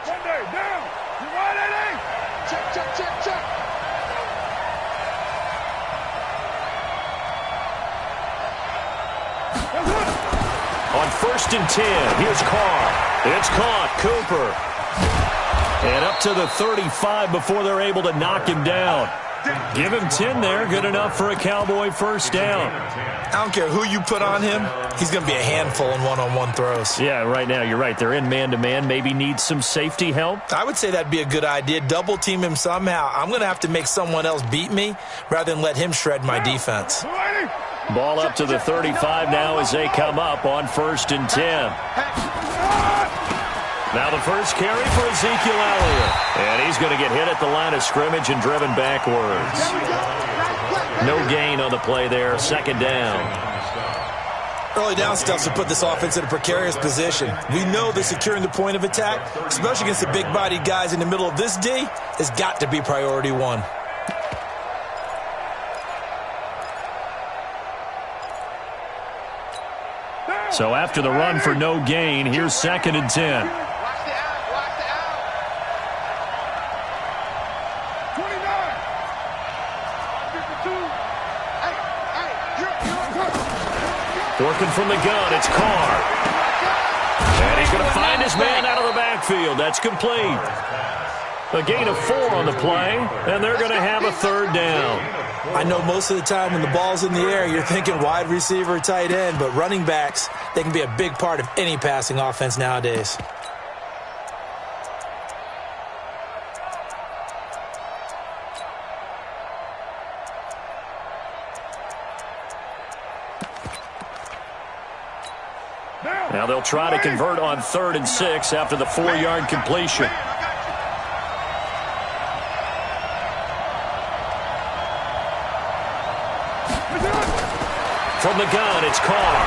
Sunday, down. You wide, Eddie? Check, check, check, check. On 1st and 10, here's Carr. It's caught. Cooper. And up to the 35 before they're able to knock him down. Give him 10 there. Good enough for a Cowboy first down. I don't care who you put on him. He's going to be a handful in one-on-one throws. Yeah, right now, you're right. They're in man-to-man. Maybe need some safety help. I would say that'd be a good idea. Double team him somehow. I'm going to have to make someone else beat me rather than let him shred my defense. Ball up to the 35 now as they come up on 1st and 10. Now the first carry for Ezekiel Elliott. And he's going to get hit at the line of scrimmage and driven backwards. No gain on the play there. 2nd down. Early down stuff to put this offense in a precarious position. We know that securing the point of attack, especially against the big-bodied guys in the middle of this D, has got to be priority one. So after the run for no gain, here's 2nd and 10. Working from the gun, it's Carr. And he's going to find his man out of the backfield. That's complete. A gain of 4 on the play, and they're going to have a 3rd down. I know most of the time when the ball's in the air, you're thinking wide receiver, tight end, but running backs, they can be a big part of any passing offense nowadays. Now they'll try to convert on 3rd and 6 after the 4-yard completion. From the gun, it's Carr.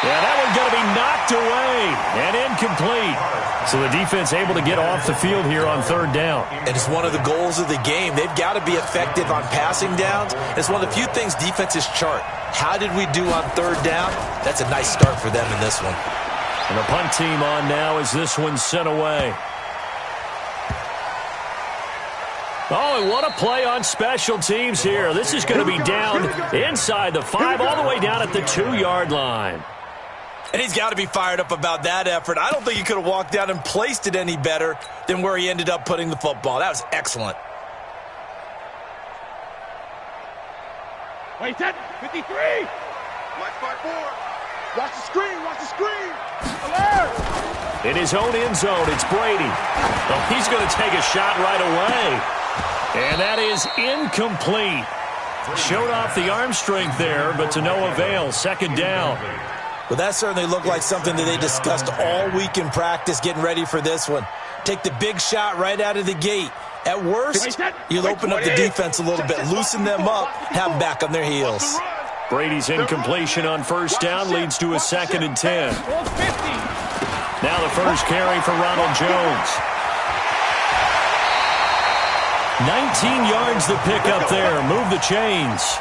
Yeah, that one's going to be knocked away and incomplete. So the defense able to get off the field here on 3rd down. And it's one of the goals of the game. They've got to be effective on passing downs. It's one of the few things defenses chart. How did we do on 3rd down? That's a nice start for them in this one. And the punt team on now as this one's sent away. Oh, and what a play on special teams here. This is going to be down inside the 5 all the way down at the 2-yard line. And he's got to be fired up about that effort. I don't think he could have walked down and placed it any better than where he ended up putting the football. That was excellent. Wait, 10, 53. Watch 5-4. Watch the screen, watch the screen. Alert. In his own end zone, it's Brady. Oh, he's going to take a shot right away. And that is incomplete. Showed off the arm strength there, but to no avail. 2nd down. Well, that certainly looked like something that they discussed all week in practice getting ready for this one. Take the big shot right out of the gate. At worst, you'll open up the defense a little bit, loosen them up, have them back on their heels. Brady's incompletion on 1st down leads to a 2nd and 10. Now the first carry for Ronald Jones. 19 yards the pick up there. Move the chains.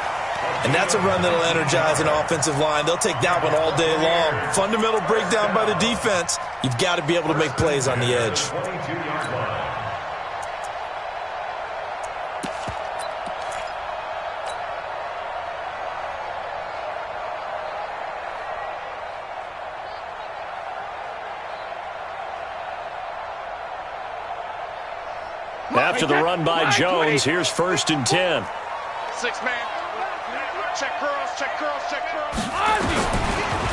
And that's a run that'll energize an offensive line. They'll take that one all day long. Fundamental breakdown by the defense. You've got to be able to make plays on the edge. After the run by Jones, here's 1st and 10. 6-man. Check curls, check curls, check curls.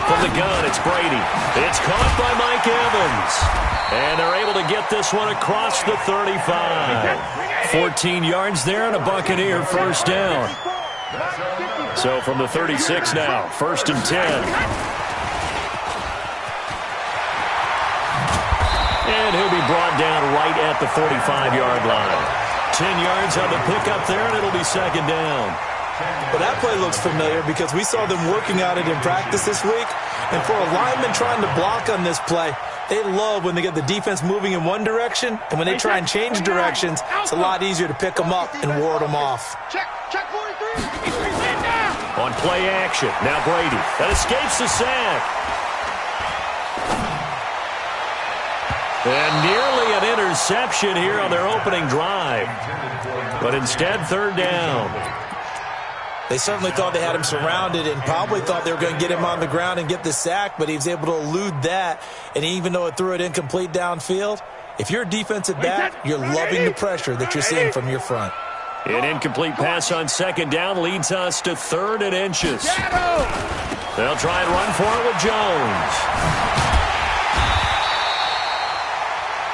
From the gun, it's Brady. It's caught by Mike Evans. And they're able to get this one across the 35. 14 yards there and a Buccaneer first down. So from the 36 now, 1st and 10. And he'll be brought down right at the 45-yard line. 10 yards on the pickup there, and it'll be 2nd down. Well, that play looks familiar because we saw them working on it in practice this week. And for a lineman trying to block on this play, they love when they get the defense moving in one direction. And when they try and change directions, it's a lot easier to pick them up and ward them off. Check 43. On play action, now Brady. That escapes the sack. And nearly an interception here on their opening drive. But instead, third down. They certainly thought they had him surrounded and probably thought they were going to get him on the ground and get the sack, but he was able to elude that. And even though it threw it incomplete downfield, if you're a defensive back, you're loving the pressure that you're seeing from your front. An incomplete pass on second down leads us to 3rd and inches. They'll try and run for it with Jones.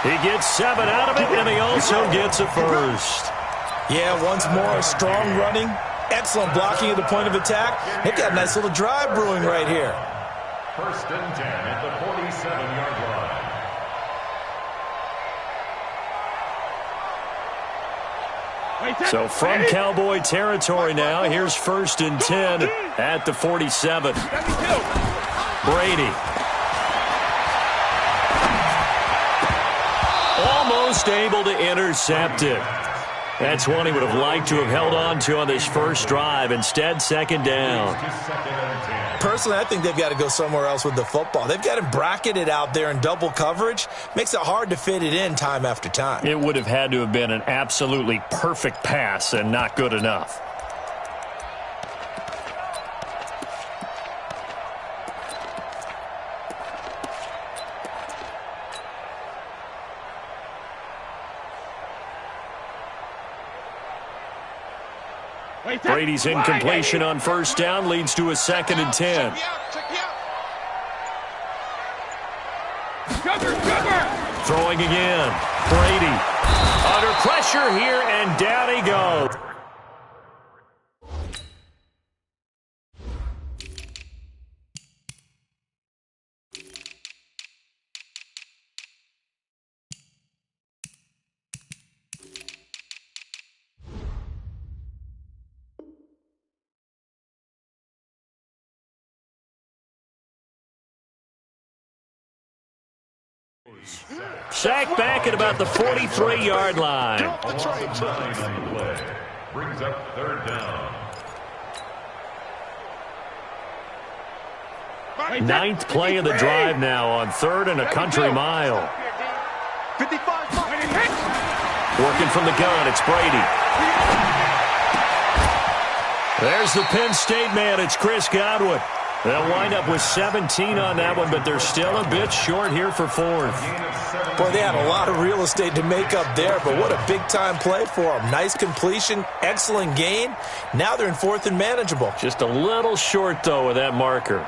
He gets 7 out of it, and he also gets a first. Yeah, once more, strong running, excellent blocking at the point of attack. They've got a nice little drive brewing right here. 1st and 10 at the 47-yard line. So from Cowboy territory now, here's 1st and 10 at the 47. Brady. Almost able to intercept it. That's one he would have liked to have held on to on this first drive. Instead, 2nd down. Personally, I think they've got to go somewhere else with the football. They've got him bracketed out there in double coverage. Makes it hard to fit it in time after time. It would have had to have been an absolutely perfect pass and not good enough. Brady's incompletion on 1st down leads to a 2nd and 10. Throwing again. Brady under pressure here, and down he goes. Sacked back at about the 43-yard line. Brings up 3rd down. 9th play of the drive now on 3rd and a country mile. 55. Working from the gun, it's Brady. There's the Penn State man, it's Chris Godwin. They'll wind up with 17 on that one, but they're still a bit short here for 4th. Boy, they had a lot of real estate to make up there, but what a big-time play for them. Nice completion, excellent gain. Now they're in 4th and manageable. Just a little short, though, with that marker.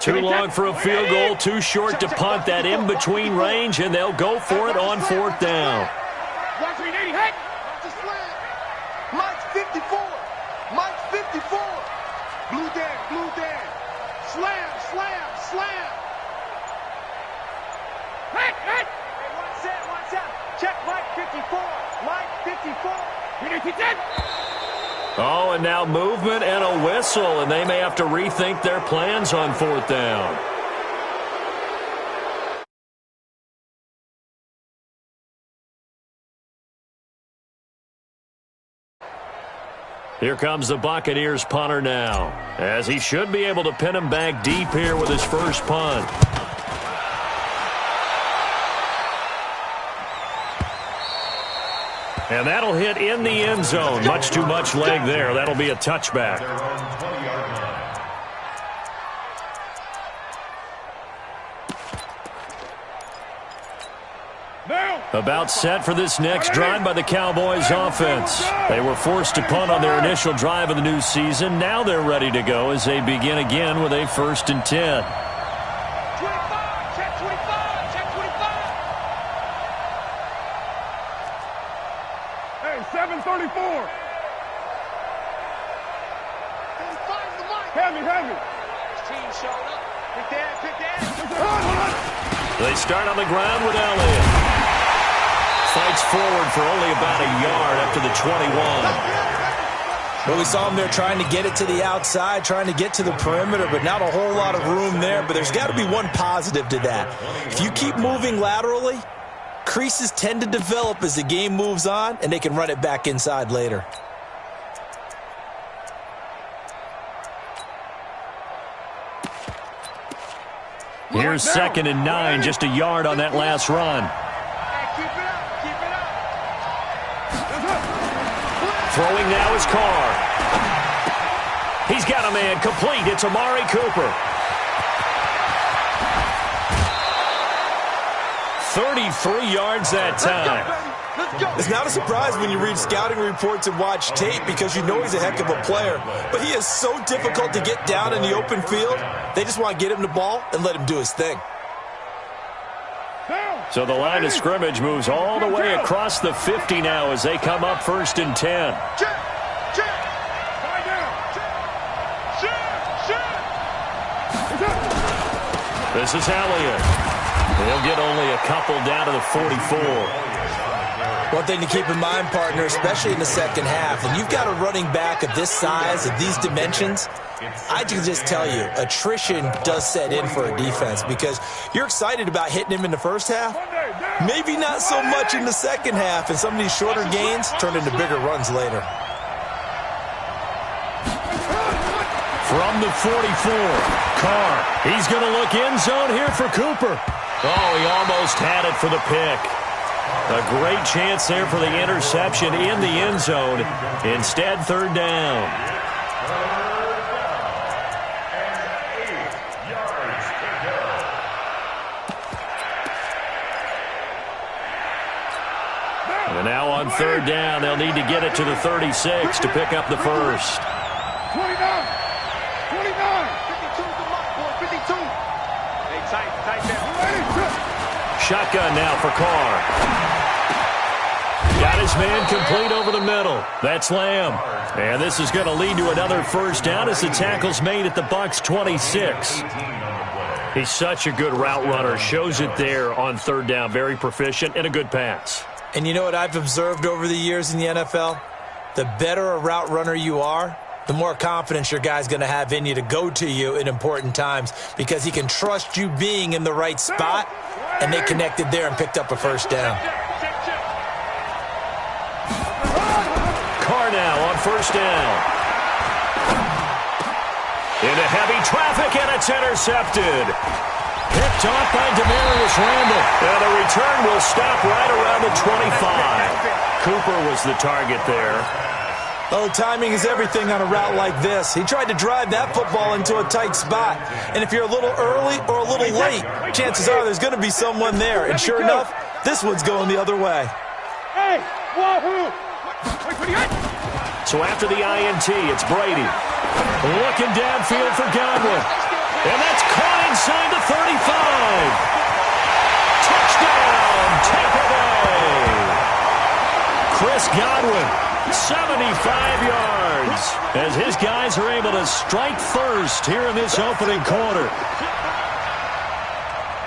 Too long for a field goal, too short to punt. That in-between range, and they'll go for it on 4th down. Mike's 54. Mike's 54. Blue Dan, blue Dan. Slam, slam, slam. Hey, one set. Check Mike 54. Mike 54. Oh, and now movement and a whistle, and they may have to rethink their plans on 4th down. Here comes the Buccaneers punter now, as he should be able to pin him back deep here with his first punt. And that'll hit in the end zone. Much too much leg there. That'll be a touchback. About set for this next drive by the Cowboys offense. They were forced to punt on their initial drive of the new season. Now they're ready to go as they begin again with a 1st and 10. Hey, 734. Heavy. His team showed up. Pick that. They start on the ground with Elliott. Fights forward for only about a yard up to the 21. Well, we saw him there trying to get it to the outside, trying to get to the perimeter, but not a whole lot of room there. But there's got to be one positive to that. If you keep moving laterally, creases tend to develop as the game moves on, and they can run it back inside later. Here's 2nd and 9, just a yard on that last run. Throwing now is Carr. He's got a man complete. It's Amari Cooper. 33 yards that time. It's not a surprise when you read scouting reports and watch tape because you know he's a heck of a player. But he is so difficult to get down in the open field. They just want to get him the ball and let him do his thing. So the line of scrimmage moves all the way across the 50 now as they come up 1st and 10. This is Elliott. He'll get only a couple down to the 44. One thing to keep in mind, partner, especially in the second half, when you've got a running back of this size, of these dimensions, I can just tell you, attrition does set in for a defense because you're excited about hitting him in the first half. Maybe not so much in the second half, and some of these shorter gains turn into bigger runs later. From the 44, Carr. He's going to look end zone here for Cooper. Oh, he almost had it for the pick. A great chance there for the interception in the end zone. Instead, 3rd down. And now on 3rd down, they'll need to get it to the 36 to pick up the first. 29. 52. Hey, tight there. Shotgun now for Carr. Got his man complete over the middle. That's Lamb. And this is going to lead to another 1st down as the tackle's made at the Bucs 26. He's such a good route runner. Shows it there on 3rd down. Very proficient and a good pass. And you know what I've observed over the years in the NFL? The better a route runner you are, the more confidence your guy's going to have in you to go to you in important times because he can trust you being in the right spot, and they connected there and picked up a 1st down. Carr now on 1st down. Into heavy traffic, and it's intercepted. Picked off by Demarius Randall. And the return will stop right around the 25. Cooper was the target there. Oh, timing is everything on a route like this. He tried to drive that football into a tight spot. And if you're a little early or a little late, chances are there's going to be someone there. And sure enough, this one's going the other way. Hey, wahoo! So after the INT, it's Brady. Looking downfield for Godwin. And that's caught Chris Godwin, 75 yards, as his guys are able to strike first here in this opening quarter.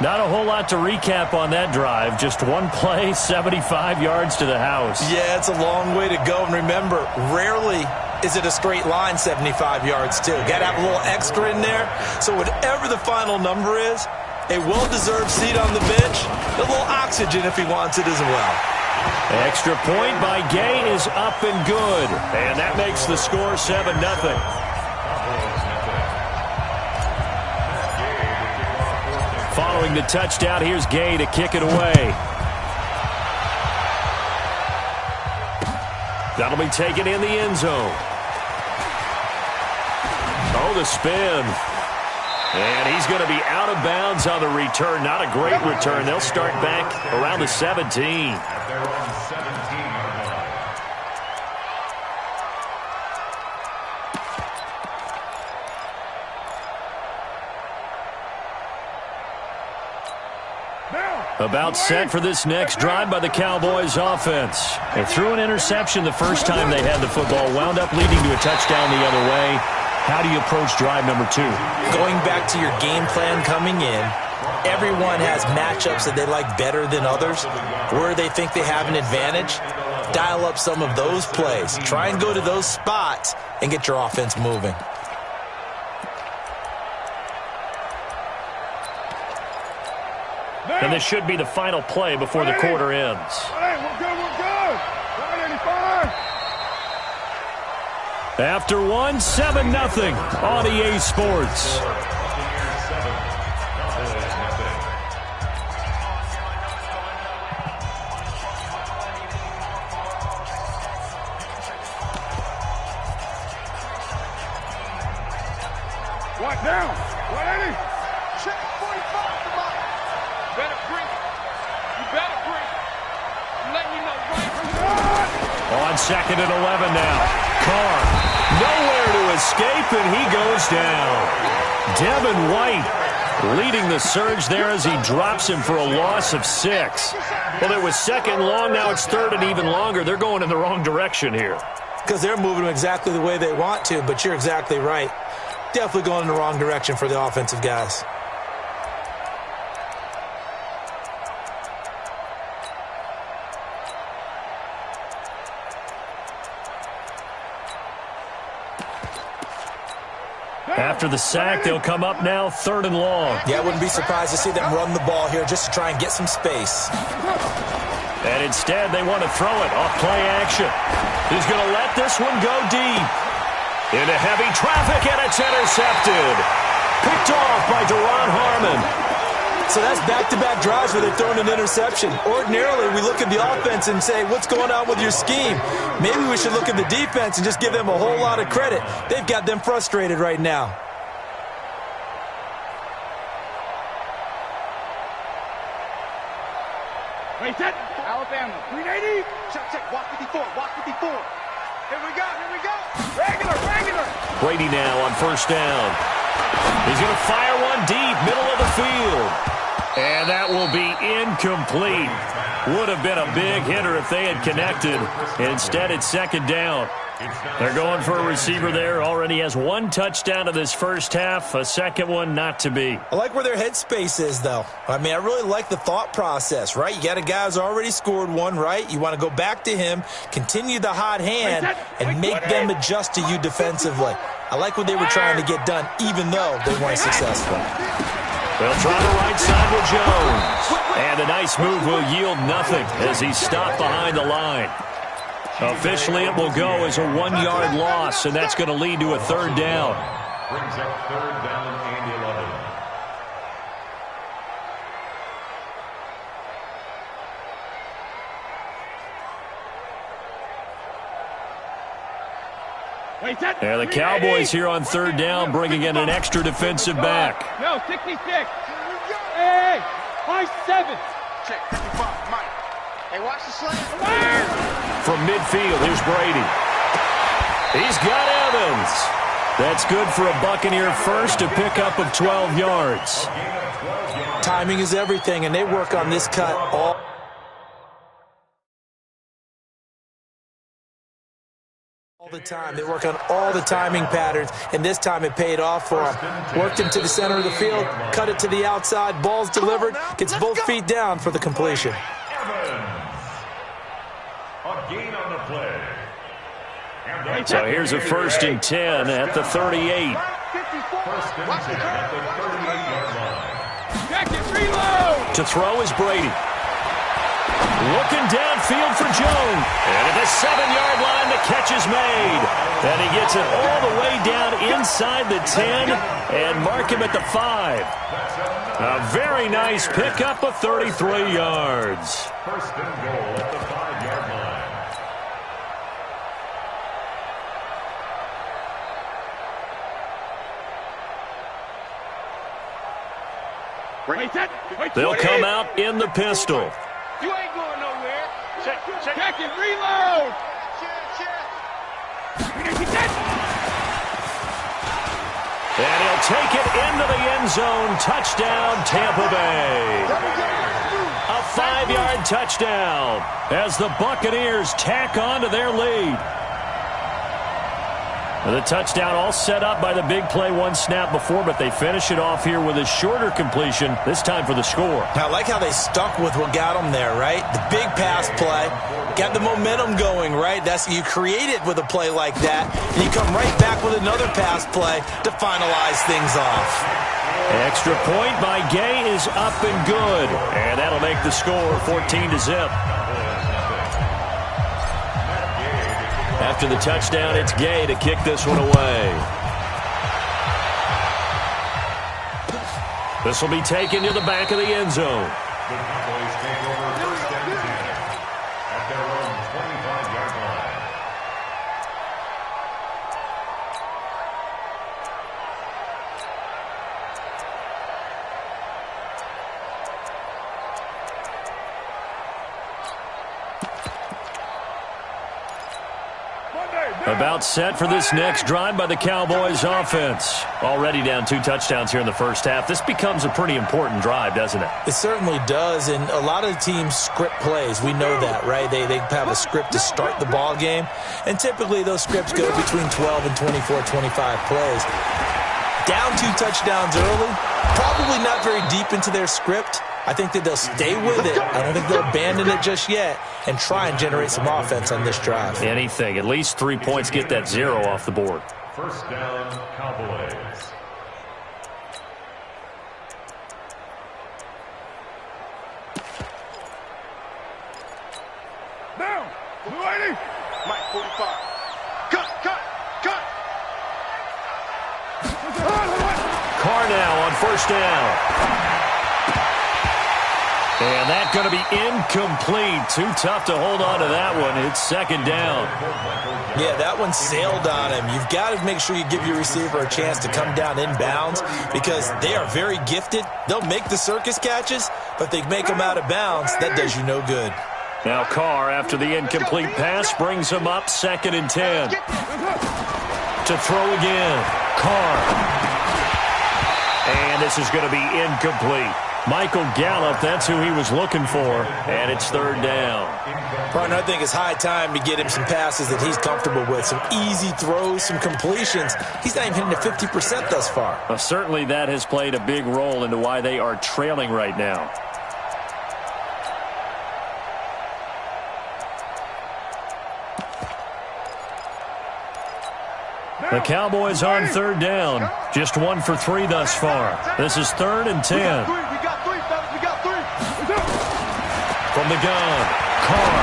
Not a whole lot to recap on that drive. Just one play, 75 yards to the house. Yeah, it's a long way to go. And remember, rarely is it a straight line 75 yards, too. Got to have a little extra in there. So whatever the final number is, a well-deserved seat on the bench, a little oxygen if he wants it as well. Extra point by Gay is up and good. And that makes the score 7-0. Following the touchdown, here's Gay to kick it away. That'll be taken in the end zone. Oh, the spin. And he's going to be out of bounds on the return. Not a great return. They'll start back around the 17. About set for this next drive by the Cowboys offense. They threw an interception the first time they had the football, wound up leading to a touchdown the other way. How do you approach drive number 2? Going back to your game plan coming in, everyone has matchups that they like better than others, where they think they have an advantage. Dial up some of those plays. Try and go to those spots and get your offense moving. And this should be the final play before the quarter ends. Hey, we're good, we're good. 185. After one, 7-0 on EA Sports. What down? 180. Check 45. Better break. You better break. Let me know right. On 2nd and 11 now. Carr, nowhere to escape, and he goes down. Devin White leading the surge there as he drops him for a loss of 6. Well, it was 2nd and long. Now it's 3rd and even longer. They're going in the wrong direction here. Because they're moving exactly the way they want to, but you're exactly right. Definitely going in the wrong direction for the offensive guys. After the sack, they'll come up now 3rd and long. Yeah, I wouldn't be surprised to see them run the ball here just to try and get some space. And instead, they want to throw it off play action. He's going to let this one go deep. Into heavy traffic, and it's intercepted. Picked off by Deron Harmon. So that's back-to-back drives where they're throwing an interception. Ordinarily, we look at the offense and say, what's going on with your scheme? Maybe we should look at the defense and just give them a whole lot of credit. They've got them frustrated right now. Wait, set. Alabama. 380. Check. Walk 54. Walk 54. Here we go. Regular. Brady now on 1st down. He's going to fire one deep, middle of the field. And that will be incomplete. Would have been a big hitter if they had connected. Instead, it's 2nd down. They're going for a receiver there. Already has 1 touchdown in this first half. A 2nd one not to be. I like where their headspace is, though. I mean, I really like the thought process, right? You got a guy who's already scored 1, right? You want to go back to him, continue the hot hand, and make them adjust to you defensively. I like what they were trying to get done, even though they weren't successful. They'll try the right side with Jones. And a nice move will yield nothing as he's stopped behind the line. Officially, it will go as a 1-yard loss, and that's going to lead to a 3rd down. Brings up 3rd down and 11. And the Cowboys here on 3rd down, bringing in an extra defensive back. No, 66. Hey, high 7. Check, 55, Mike. Hey, watch the slant. From midfield, here's Brady. He's got Evans. That's good for a Buccaneer first, a pickup of 12 yards. Timing is everything, and they work on this cut all The time. They work on all the timing patterns, and this time it paid off for them. Worked him to the center of the field, cut it to the outside, ball's delivered, gets both feet down for the completion. A gain on the play. So here's a 1st and 10 at the 38. 1st and 10 at the 38-yard line. To throw is Brady. Looking downfield for Jones. And at the 7-yard line, the catch is made. And he gets it all the way down inside the 10 and mark him at the 5. A very nice pickup of 33 yards. 1st and goal at the 5-yard line. They'll come out in the pistol. You ain't going nowhere. Check and reload. And he'll take it into the end zone. Touchdown, Tampa Bay. A 5-yard touchdown as the Buccaneers tack on to their lead. The touchdown all set up by the big play one snap before, but they finish it off here with a shorter completion, this time for the score. I like how they stuck with what got them there, right? The big pass play, got the momentum going, right? You create it with a play like that, and you come right back with another pass play to finalize things off. Extra point by Gay is up and good, and that'll make the score 14-0. After the touchdown, it's Gay to kick this one away. This will be taken to the back of the end zone. The Cowboys take over 1st and 10 at their own 25-yard line. About set for this next drive by the Cowboys offense. Already down 2 touchdowns here in the first half. This becomes a pretty important drive, doesn't it? It certainly does, and a lot of teams script plays. We know that, right? They have a script to start the ball game, and typically those scripts go between 12 and 24, 25 plays. Down 2 touchdowns early, probably not very deep into their script. I think that they'll stay with it. I don't think they'll abandon it just yet and try and generate some offense on this drive. Anything. At least 3 points, get that 0 off the board. 1st down, Cowboys. Down. 280. Mike, 45. Cut. Carr now on 1st down. And that's going to be incomplete. Too tough to hold on to that one. It's 2nd down. Yeah, that one sailed on him. You've got to make sure you give your receiver a chance to come down inbounds because they are very gifted. They'll make the circus catches, but they make them out of bounds. That does you no good. Now Carr, after the incomplete pass, brings him up 2nd and 10. To throw again. Carr. And this is going to be incomplete. Michael Gallup, that's who he was looking for, and it's 3rd down. Partner, I think it's high time to get him some passes that he's comfortable with, some easy throws, some completions. He's not even hitting to 50% thus far. Well, certainly that has played a big role into why they are trailing right now. The Cowboys on 3rd down. Just 1 for 3 thus far. This is 3rd and 10. We got 3, fellas. We got 3. From the gun, Carr.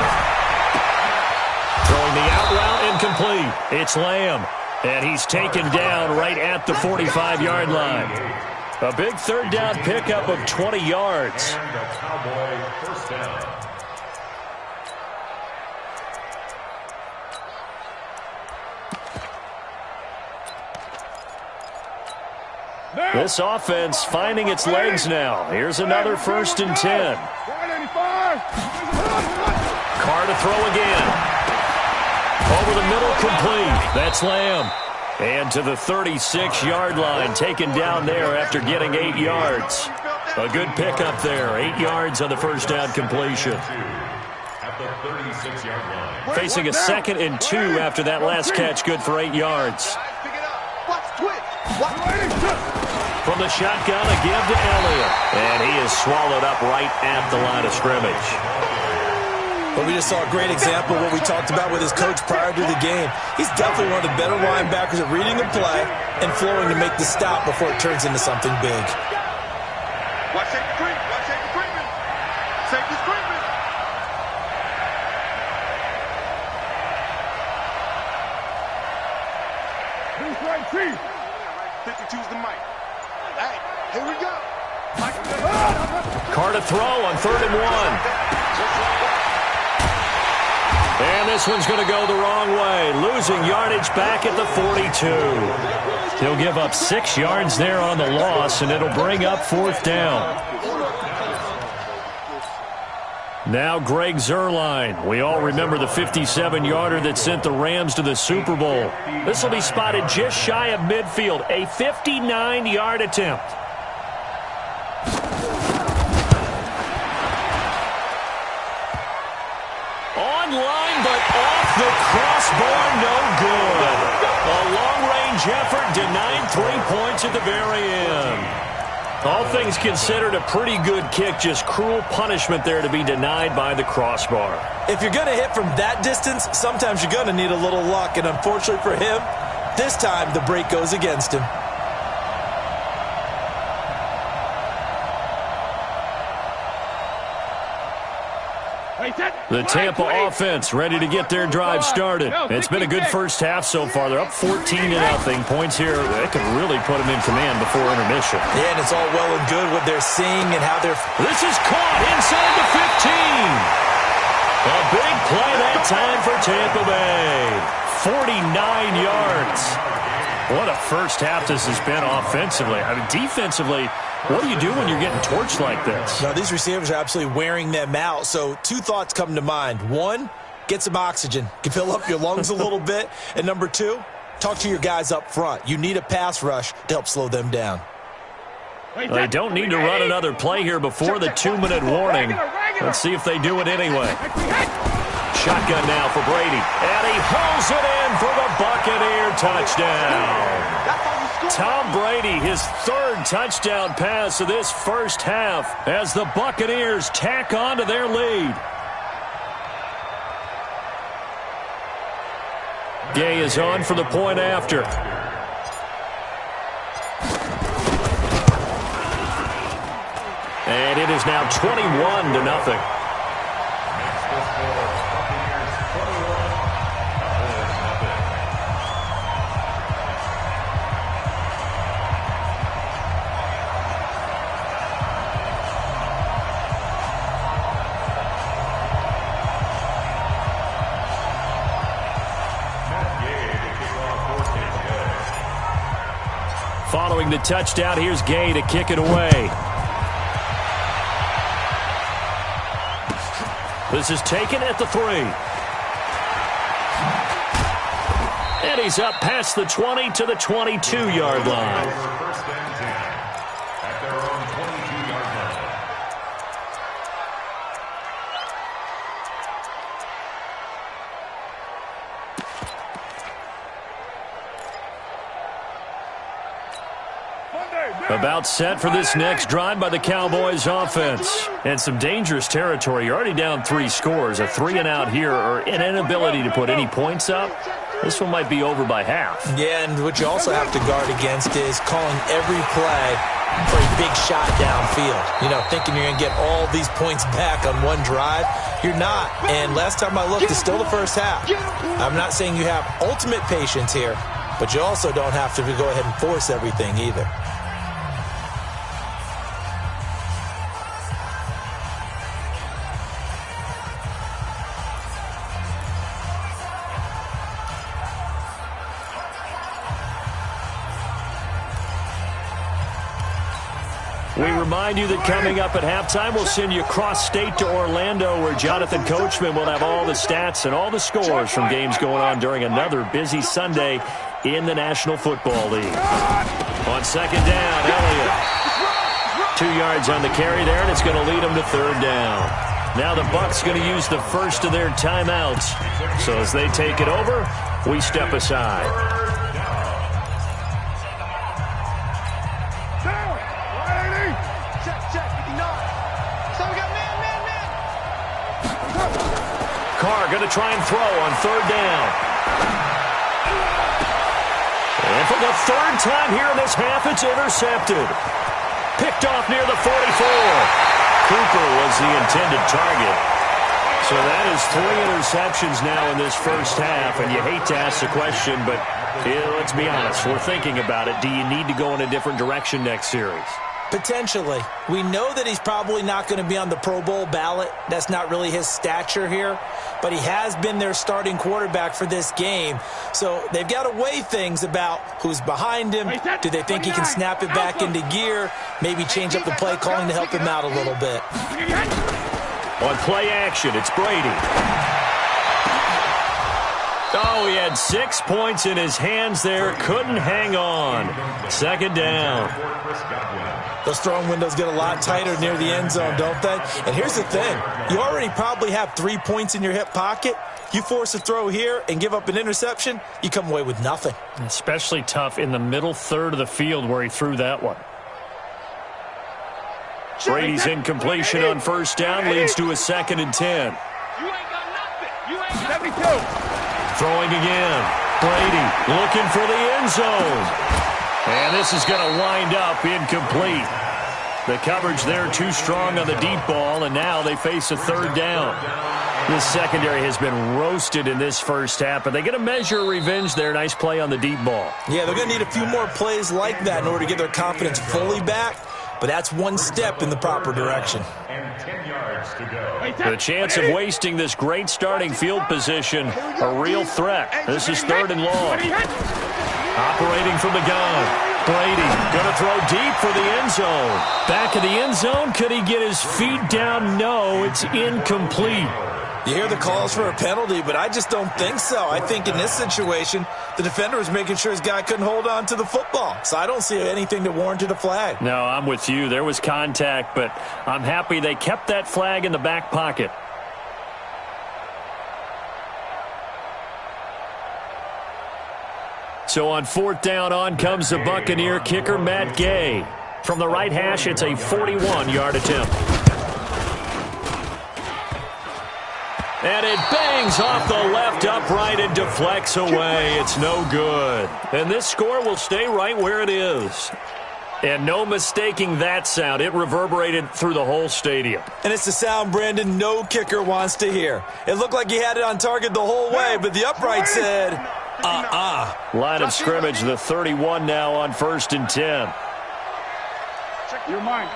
Throwing the out route incomplete. It's Lamb. And he's taken down right at the 45-yard line. A big 3rd down pickup of 20 yards. And the Cowboy 1st down. This offense finding its legs now. Here's another 1st and 10. Carr to throw again. Over the middle, complete. That's Lamb. And to the 36-yard line, taken down there after getting 8 yards. A good pickup there. 8 yards on the 1st down completion. At at the 36-yard line. Facing a 2nd and 2 after that last catch, good for 8 yards. Pick it up. Watch twitch. Watch From the shotgun, a give to Elliott. And he is swallowed up right at the line of scrimmage. But we just saw a great example of what we talked about with his coach prior to the game. He's definitely one of the better linebackers at reading a play and flowing to make the stop before it turns into something big. Watch safety creep. Watch safety creeping. Safety's creeping. Who's right feet? 52's the mic. Hey, here we go. Carr to throw on 3rd and 1. And this one's going to go the wrong way, losing yardage back at the 42. He'll give up 6 yards there on the loss, and it'll bring up 4th down. Now Greg Zuerlein. We all remember the 57-yarder that sent the Rams to the Super Bowl. This will be spotted just shy of midfield, a 59-yard attempt. Online, but off the crossbar, no good. A long-range effort denied 3 points at the very end. All things considered, a pretty good kick, just cruel punishment there to be denied by the crossbar. If you're going to hit from that distance, sometimes you're going to need a little luck, and unfortunately for him, this time the break goes against him. The Tampa offense ready to get their drive started. It's been a good first half so far. They're up 14-0. Points here, they could really put them in command before intermission. Yeah, and it's all well and good what they're seeing and how they're... This is caught inside the 15. A big play that time for Tampa Bay. 49 yards. What a first half this has been offensively. I mean, defensively, what do you do when you're getting torched like this? Now, these receivers are absolutely wearing them out. So 2 thoughts come to mind. 1, get some oxygen. Can fill up your lungs a little bit. And number 2, talk to your guys up front. You need a pass rush to help slow them down. They don't need to run another play here before the 2-minute warning. Let's see if they do it anyway. Shotgun now for Brady. And he hauls it in for the Buccaneer touchdown. Tom Brady, his 3rd touchdown pass of this first half as the Buccaneers tack on to their lead. Gay is on for the point after. And it is now 21-0. Following the touchdown, here's Gay to kick it away. This is taken at the 3. And he's up past the 20 to the 22-yard line. First and 10 at their own 22-yard line. About set for this next drive by the Cowboys offense. And some dangerous territory. You're already down 3 scores. A 3-and-out here or an inability to put any points up. This one might be over by half. Yeah, and what you also have to guard against is calling every play for a big shot downfield. You know, thinking you're going to get all these points back on one drive. You're not. And last time I looked, it's still the first half. I'm not saying you have ultimate patience here, but you also don't have to go ahead and force everything either. We remind you that coming up at halftime, we'll send you cross-state to Orlando, where Jonathan Coachman will have all the stats and all the scores from games going on during another busy Sunday in the National Football League. On 2nd down, Elliott. 2 yards on the carry there, and it's going to lead him to 3rd down. Now the Bucs going to use the first of their timeouts. So as they take it over, we step aside. Carr going to try and throw on third down. And for the third time here in this half, it's intercepted. Picked off near the 44. Cooper was the intended target. So that is 3 interceptions now in this first half, and you hate to ask the question, but let's be honest, we're thinking about it. Do you need to go in a different direction next series? Potentially. We know that he's probably not going to be on the Pro Bowl ballot. That's not really his stature here. But he has been their starting quarterback for this game. So they've got to weigh things about who's behind him. Do they think he can snap it back into gear? Maybe change up the play calling to help him out a little bit. On play action, it's Brady. Oh, he had 6 points in his hands there. Couldn't hang on. Second down. Those throwing windows get a lot tighter near the end zone, don't they? And here's the thing. You already probably have 3 points in your hip pocket. You force a throw here and give up an interception, you come away with nothing. Especially tough in the middle third of the field where he threw that one. Brady's incompletion on first down leads to a 2nd and 10. You ain't got nothing. You ain't got 72. Throwing again. Brady looking for the end zone. And this is going to wind up incomplete. The coverage there too strong on the deep ball, and now they face a third down. This secondary has been roasted in this first half, but they get a measure of revenge there. Nice play on the deep ball. Yeah, they're going to need a few more plays like that in order to get their confidence fully back, but that's one step in the proper direction. And 10 yards to go. The chance of wasting this great starting field position, a real threat. This is 3rd and long. Operating from the gun. Brady going to throw deep for the end zone. Back of the end zone. Could he get his feet down? No, it's incomplete. You hear the calls for a penalty, but I just don't think so. I think in this situation, the defender was making sure his guy couldn't hold on to the football. So I don't see anything that warranted a flag. No, I'm with you. There was contact, but I'm happy they kept that flag in the back pocket. So on 4th down, on comes the Buccaneer kicker, Matt Gay. From the right hash, it's a 41-yard attempt. And it bangs off the left upright and deflects away. It's no good. And this score will stay right where it is. And no mistaking that sound. It reverberated through the whole stadium. And it's the sound, Brandon, no kicker wants to hear. It looked like he had it on target the whole way, but the upright said, Line of scrimmage, the 31 now on 1st and 10. Check your mind.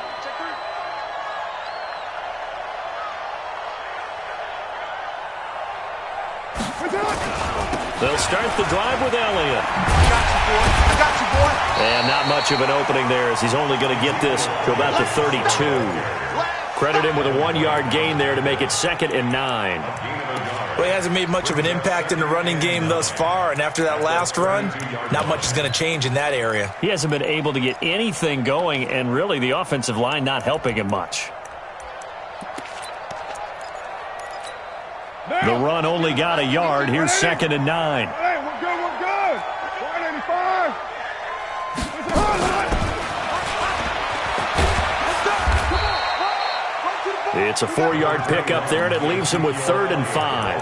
They'll start the drive with Elliott. I got you, boy. And not much of an opening there as he's only going to get this to about the 32. Credit him with a 1-yard gain there to make it 2nd and 9. Well, he hasn't made much of an impact in the running game thus far, and after that last run, not much is going to change in that area. He hasn't been able to get anything going, and really the offensive line not helping him much. The run only got a yard. Here's 2nd and 9. Hey, we're good, we're good. 185. It's a 4-yard pickup there, and it leaves him with 3rd and 5.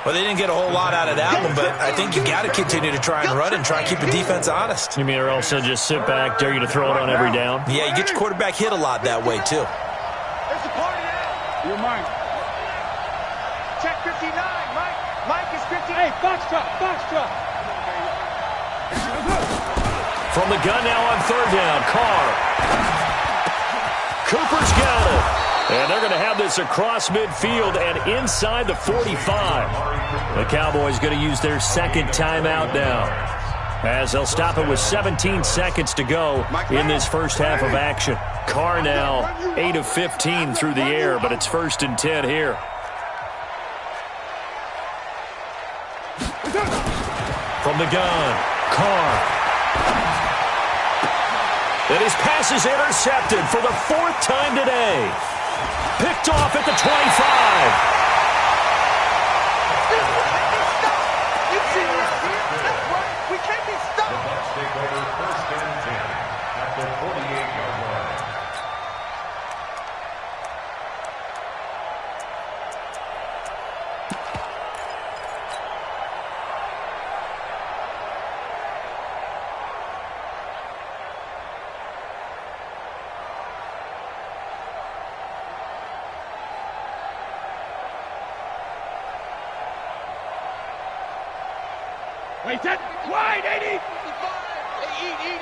Well, they didn't get a whole lot out of that one, but I think you got to continue to try and run and try and keep the defense honest. You mean or else they'll just sit back, dare you to throw it on every down? Yeah, you get your quarterback hit a lot that way, too. There's a party now. Your mind. Check 59, Mike. Mike is 50. Hey, box truck, box truck. From the gun now on 3rd down, Carr. Cooper's got it. And they're going to have this across midfield and inside the 45. The Cowboys going to use their 2nd timeout now, as they'll stop it with 17 seconds to go in this first half of action. Carr now 8 of 15 through the air, but it's 1st and 10 here. From the gun, Carr. And his pass is intercepted for the 4th time today. Picked off at the 25. We can't be stopped. The Bucs take over 1st and 10 at the 48-yard line. Wait, that wide, 80. Eat.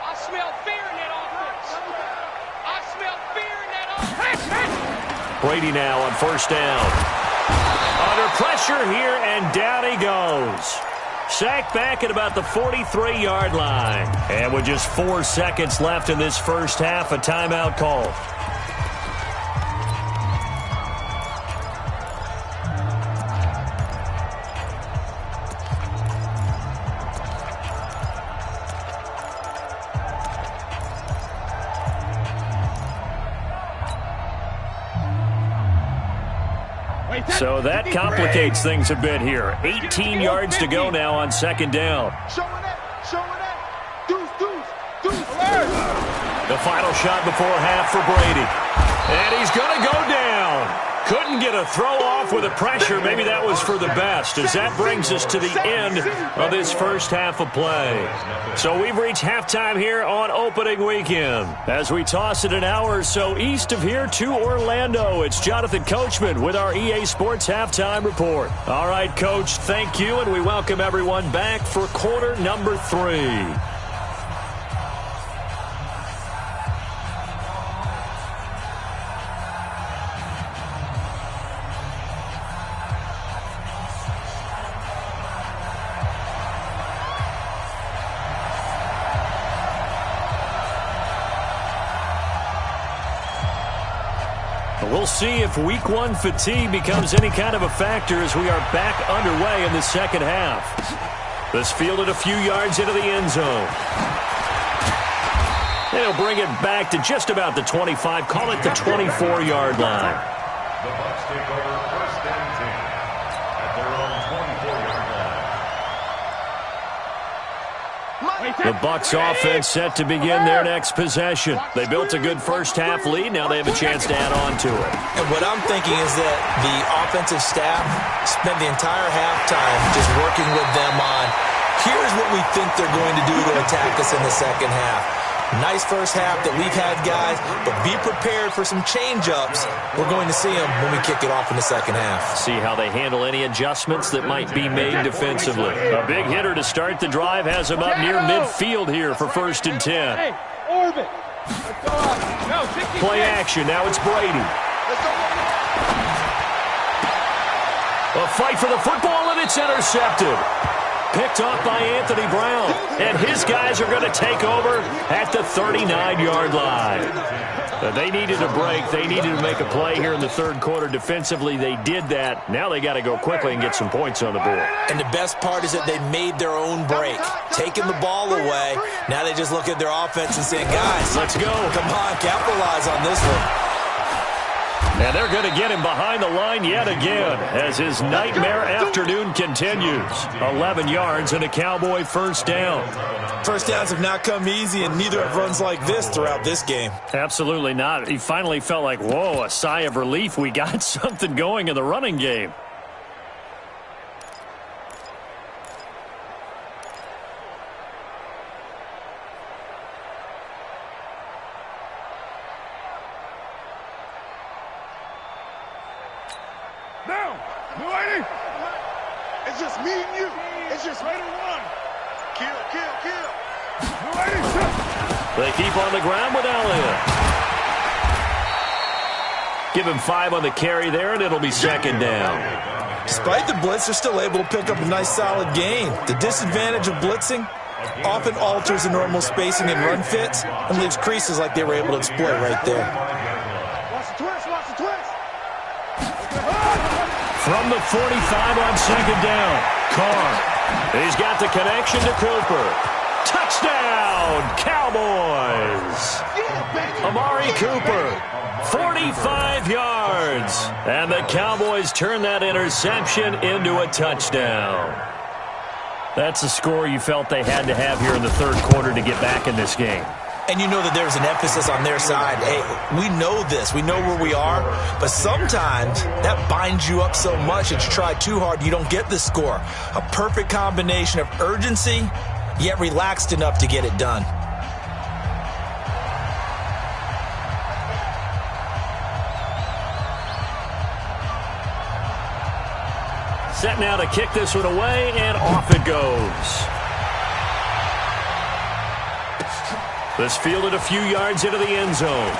I smell fear in that offense. I smell fear in that offense. Brady now on 1st down. Under pressure here, and down he goes. Sacked back at about the 43-yard line. And with just 4 seconds left in this first half, a timeout call. So that complicates things a bit here. 18 yards to go now on 2nd down. Showing that. Deuce. The final shot before half for Brady. And he's going to go down. Couldn't get a throw off with the pressure. Maybe that was for the best, as that brings us to the end of this first half of play. So we've reached halftime here on opening weekend. As we toss it an hour or so east of here to Orlando, it's Jonathan Coachman with our EA Sports Halftime Report. All right, Coach, thank you, and we welcome everyone back for quarter number 3. We'll see if Week 1 fatigue becomes any kind of a factor as we are back underway in the second half. This fielded a few yards into the end zone. They'll bring it back to just about the 25, call it the 24-yard line. The Bucs take over 1st and 10 at their own 24-yard line. The Bucs offense set to begin their next possession. They built a good first half lead. Now they have a chance to add on to it. And what I'm thinking is that the offensive staff spent the entire halftime just working with them on, here's what we think they're going to do to attack us in the second half. Nice first half that we've had, guys, but be prepared for some change-ups. We're going to see them when we kick it off in the second half. See how they handle any adjustments that might be made defensively. A big hitter to start the drive has him up near midfield here for 1st and 10. Hey, orbit. Play action. Now it's Brady. A fight for the football, and it's intercepted. Picked off by Anthony Brown. And his guys are going to take over at the 39-yard line. They needed a break. They needed to make a play here in the third quarter. Defensively, they did that. Now they got to go quickly and get some points on the board. And the best part is that they made their own break, taking the ball away. Now they just look at their offense and saying, guys, let's go. Come on, capitalize on this one. And they're going to get him behind the line yet again as his nightmare afternoon continues. 11 yards and a Cowboy first down. First downs have not come easy, and neither have runs like this throughout this game. Absolutely not. He finally felt like, whoa, a sigh of relief. We got something going in the running game. Down. No, it's just me and you. It's just right and one. Kill. No, they keep on the ground with Elliott. Give him 5 on the carry there, and it'll be 2nd down. Despite the blitz, they're still able to pick up a nice, solid gain. The disadvantage of blitzing often alters the normal spacing and run fits and leaves creases like they were able to exploit right there. Watch the twist. From the 45 on 2nd down, Carr. He's got the connection to Cooper. Touchdown! Touchdown, Cowboys! Amari Cooper, 45 yards. And the Cowboys turn that interception into a touchdown. That's a score you felt they had to have here in the third quarter to get back in this game. And you know that there's an emphasis on their side. Hey, we know this. We know where we are. But sometimes that binds you up so much that you try too hard, you don't get the score. A perfect combination of urgency, yet relaxed enough to get it done. Set now to kick this one away, and off it goes. This fielded a few yards into the end zone.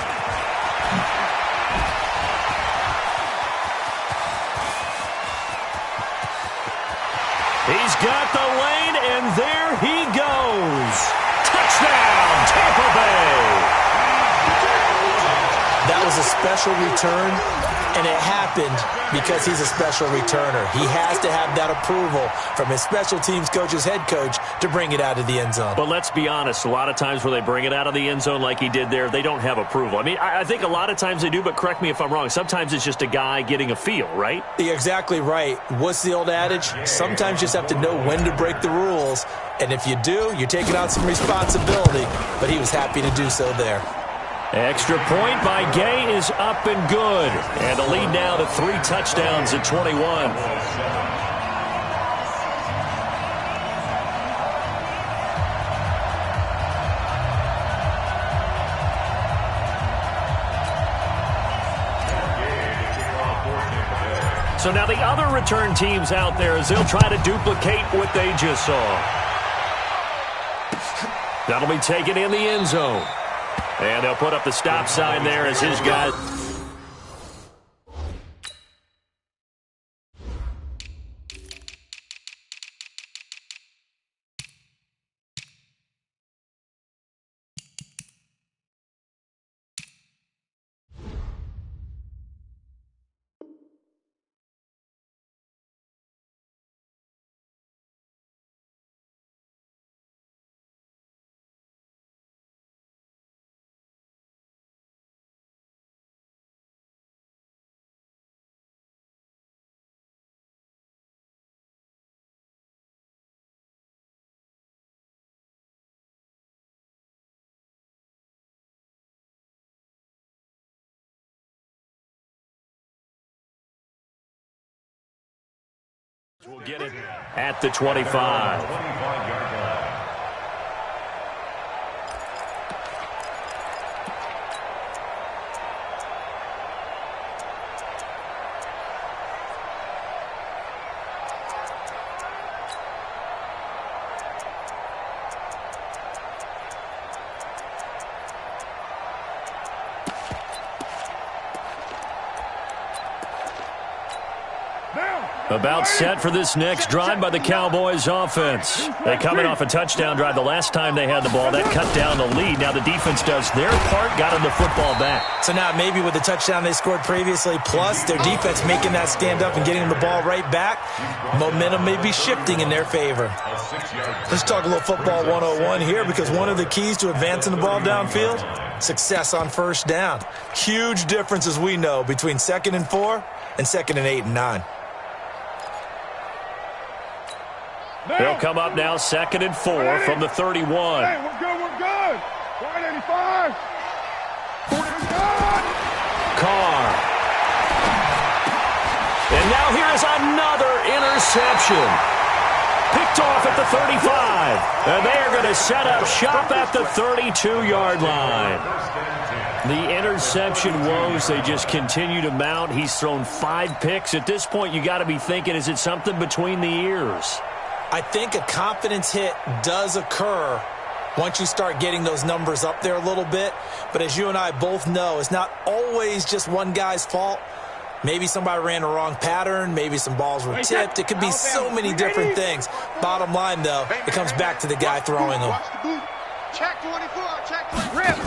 He's got the lane, and there he goes. Touchdown, Tampa Bay. That was a special return, and it happened because he's a special returner. He has to have that approval from his special teams coach's head coach to bring it out of the end zone. But let's be honest, a lot of times when they bring it out of the end zone like he did there, they don't have approval. I mean, I think a lot of times they do, but correct me if I'm wrong. Sometimes it's just a guy getting a feel, right? You're exactly right. What's the old adage? Sometimes you just have to know when to break the rules, and if you do, you're taking on some responsibility, but he was happy to do so there. Extra point by Gay is up and good. And the lead now to 3 touchdowns at 21. So now the other return teams out there as they'll try to duplicate what they just saw. That'll be taken in the end zone. And they'll put up the stop sign there as his guy. We'll get it at the 25. About set for this next drive by the Cowboys offense. They coming off a touchdown drive the last time they had the ball. That cut down the lead. Now the defense does their part, got them the football back. So now maybe with the touchdown they scored previously, plus their defense making that stand up and getting the ball right back, momentum may be shifting in their favor. Let's talk a little football 101 here, because one of the keys to advancing the ball downfield, success on first down. Huge difference, as we know, between 2nd and 4 and 2nd and 8 and 9. They'll come up now 2nd and 4 from the 31. Hey, we're good, we're good. 185. Carr. And now here is another interception. Picked off at the 35. And they are going to set up shop at the 32-yard line. The interception woes, they just continue to mount. He's thrown 5 picks. At this point, you got to be thinking, is it something between the ears? I think a confidence hit does occur once you start getting those numbers up there a little bit. But as you and I both know, it's not always just one guy's fault. Maybe somebody ran a wrong pattern. Maybe some balls were tipped. It could be so many different things. Bottom line, though, it comes back to the guy throwing them. Check 24, check 24. Rip.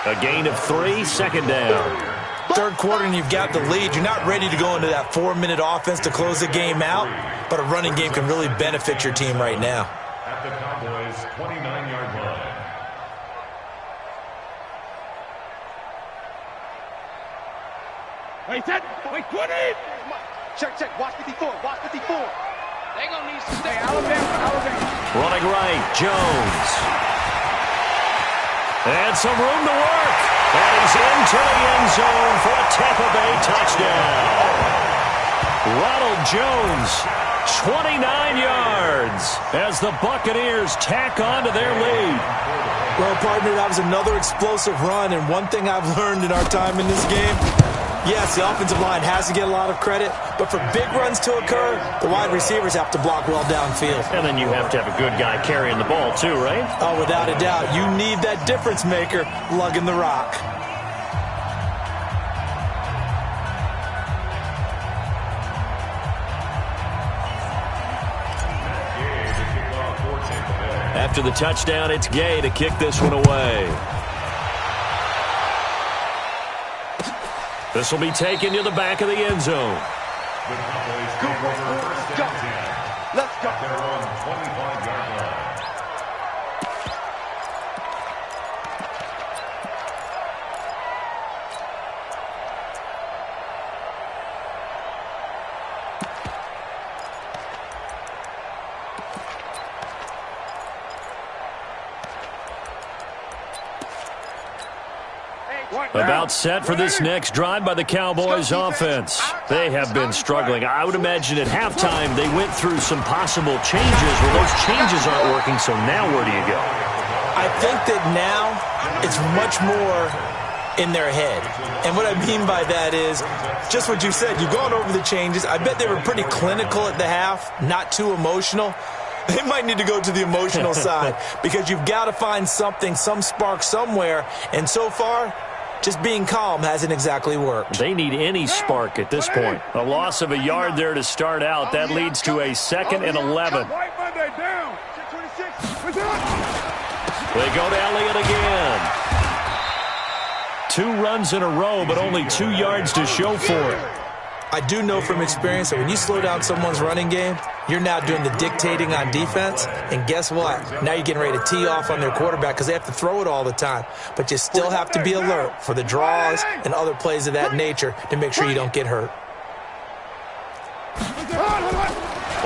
A gain of 3, 2nd down. Third quarter and you've got the lead. You're not ready to go into that 4-minute offense to close the game out. but a running game can really benefit your team right now. At the Cowboys' 29-yard line. Wait, set. Wait, 20. Check, check. Watch 54. Watch 54. They gonna need some. Hey, Alabama. Running right, Jones. And some room to work. And he's into the end zone for a Tampa Bay touchdown. Ronald Jones, 29 yards as the Buccaneers tack on to their lead. Well, partner, that was another explosive run, and one thing I've learned in our time in this game, yes, the offensive line has to get a lot of credit, but for big runs to occur, the wide receivers have to block well downfield. And then you have to have a good guy carrying the ball too, right? Oh, without a doubt. You need that difference maker lugging the rock. After the touchdown, it's Gay to kick this one away. This will be taken to the back of the end zone. The Cowboys take over first and 10. Let's go. At their own 25-yard line. About set for this next drive by the Cowboys offense. They have been struggling. I would imagine at halftime they went through some possible changes. Well, those changes aren't working, so now where do you go? I think that now it's much more in their head. And what I mean by that is just what you said. You've gone over the changes. I bet they were pretty clinical at the half, not too emotional. They might need to go to the emotional side because you've got to find something, some spark somewhere. And so far, just being calm hasn't exactly worked. They need any spark at this point. A loss of a yard there to start out. That leads to a 2nd and 11. White Monday down. 26. We're done. They go to Elliott again. 2 runs in a row, but only 2 yards to show for it. I do know from experience that when you slow down someone's running game, you're now doing the dictating on defense. And guess what? Now you're getting ready to tee off on their quarterback because they have to throw it all the time. But you still have to be alert for the draws and other plays of that nature to make sure you don't get hurt.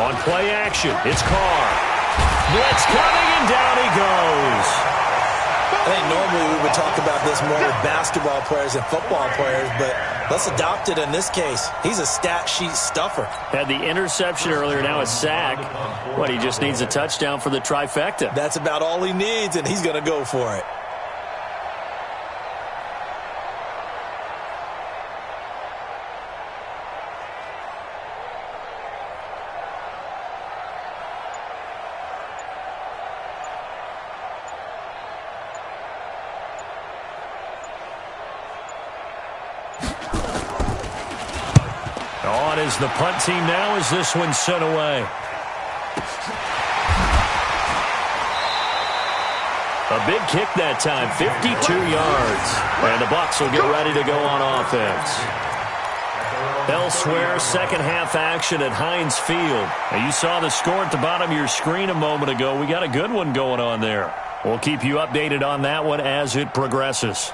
On play action, it's Carr. Blitz coming, and down he goes. I think normally we would talk about this more with basketball players and football players, but let's adopt it in this case. He's a stat sheet stuffer. Had the interception earlier, now a sack. What, he just needs a touchdown for the trifecta. That's about all he needs, and he's going to go for it. On is the punt team now as this one's sent away. A big kick that time, 52 yards. And the Bucs will get ready to go on offense. Elsewhere, second half action at Heinz Field. Now, you saw the score at the bottom of your screen a moment ago. We got a good one going on there. We'll keep you updated on that one as it progresses.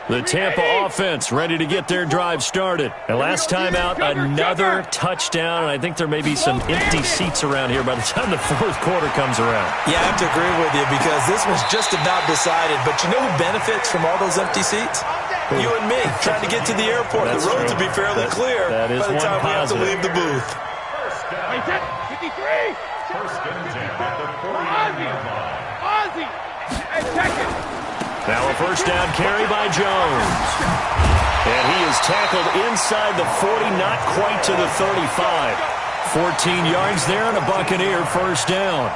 The Tampa offense ready to get their drive started. And last time out, another touchdown. And I think there may be some empty seats around here by the time the fourth quarter comes around. Yeah, I have to agree with you because this one's just about decided. But you know who benefits from all those empty seats? You and me, trying to get to the airport. That's the roads true. will be fairly clear that is by the time we have to positive. leave the booth. Wait, set. 53. First and 10 at the 49-yard line. Ozzy. Hey, check it. Now a first down carry by Jones. And he is tackled inside the 40, not quite to the 35. 14 yards there and a Buccaneer first down.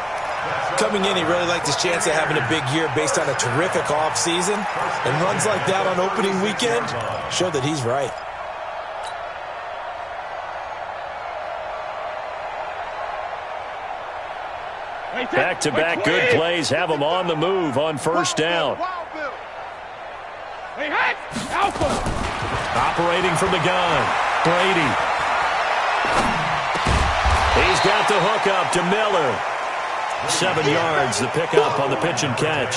Coming in, he really liked his chance of having a big year based on a terrific offseason. And runs like that on opening weekend show that he's right. Back-to-back good plays have them on the move on first down. Operating from the gun, Brady. He's got the hook up to Miller. 7 yards, the pickup on the pitch and catch.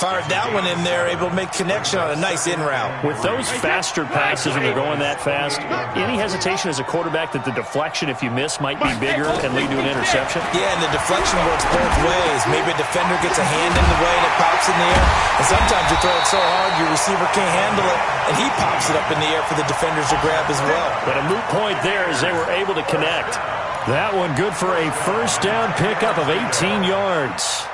Fired that one in there, able to make connection on a nice in route. With those faster passes when they're going that fast, any hesitation as a quarterback that the deflection, if you miss, might be bigger and lead to an interception? Yeah, and the deflection works both ways. Maybe a defender gets a hand in the way and it pops in the air. And sometimes you throw it so hard your receiver can't handle it, and he pops it up in the air for the defenders to grab as well. But a moot point there as they were able to connect. That one good for a first down pickup of 18 yards.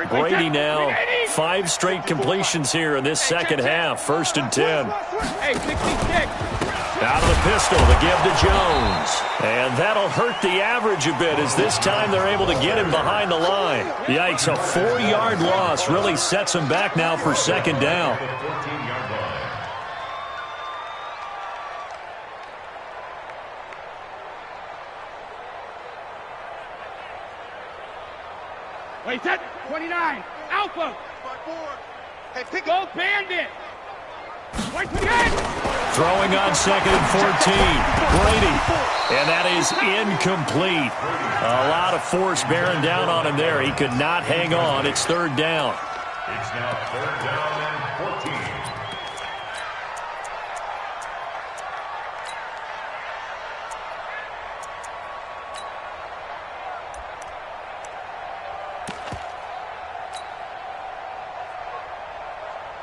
Brady now, 5 straight completions here in this second half. 1st and 10. Out of the pistol, the give to Jones. And that'll hurt the average a bit as this time they're able to get him behind the line. Yikes, a 4-yard loss really sets him back now for 2nd down. Wait, set 29. Alpha. Hey, pick go bandit. Wait, throwing on 2nd and 14. Brady. And that is incomplete. A lot of force bearing down on him there. He could not hang on. It's 3rd down. It's now 3rd down and 14.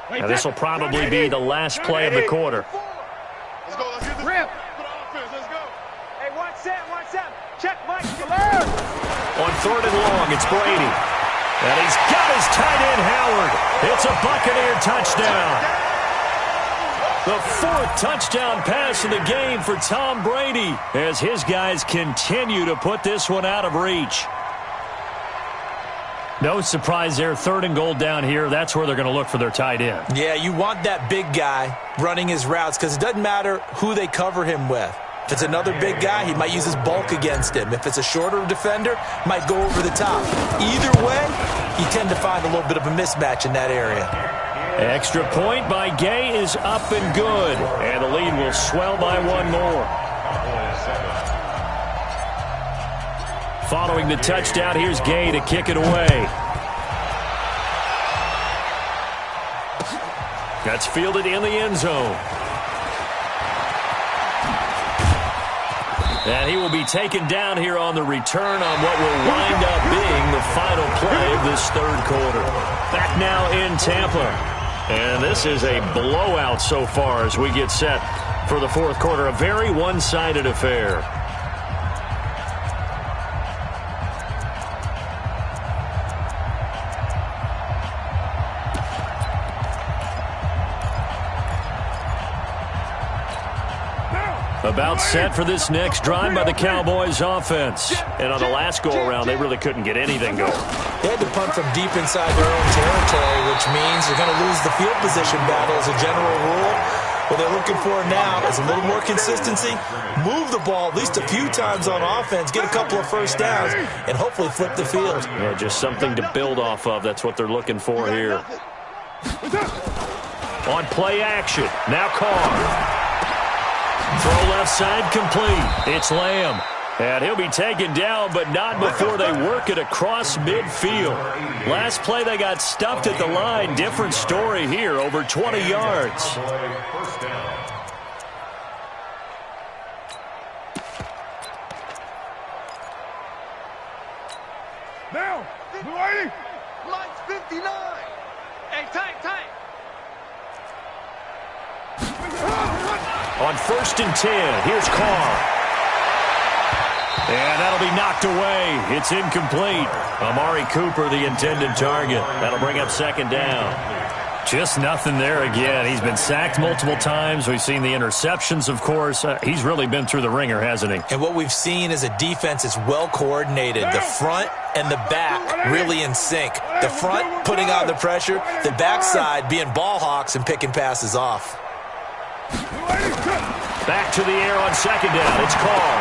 And this will probably be the last play of the quarter. Let's go. Let's get this. Rip. Let's go. Hey, one set. Check, Mike. On 3rd and long, it's Brady. And he's got his tight end, Howard. It's a Buccaneer touchdown. The 4th touchdown pass of the game for Tom Brady as his guys continue to put this one out of reach. No surprise there, 3rd and goal down here. That's where they're going to look for their tight end. Yeah, you want that big guy running his routes because it doesn't matter who they cover him with. If it's another big guy, he might use his bulk against him. If it's a shorter defender, might go over the top. Either way, you tend to find a little bit of a mismatch in that area. Extra point by Gay is up and good. And the lead will swell by 1 more. Following the touchdown, here's Gay to kick it away. That's fielded in the end zone. And he will be taken down here on the return on what will wind up being the final play of this 3rd quarter. Back now in Tampa. And this is a blowout so far as we get set for the 4th quarter. A very one-sided affair. About set for this next drive by the Cowboys offense. And on the last go-around, they really couldn't get anything going. They had to punt from deep inside their own territory, which means they're going to lose the field position battle as a general rule. What they're looking for now is a little more consistency, move the ball at least a few times on offense, get a couple of first downs, and hopefully flip the field. Yeah, just something to build off of. That's what they're looking for here. On play action, now Carr. Throw left side complete. It's Lamb. And he'll be taken down, but not before they work it across midfield. Last play, they got stuffed at the line. Different story here, over 20 yards. Now, Blue 80. Lights 59. Hey, tight. On 1st and 10, here's Carr. And that'll be knocked away. It's incomplete. Amari Cooper, the intended target. That'll bring up 2nd down. Just nothing there again. He's been sacked multiple times. We've seen the interceptions, of course. He's really been through the ringer, hasn't he? And what we've seen is a defense that's well coordinated. The front and the back really in sync. The front putting on the pressure, the backside being ball hawks and picking passes off. Back to the air on second down. It's Carr.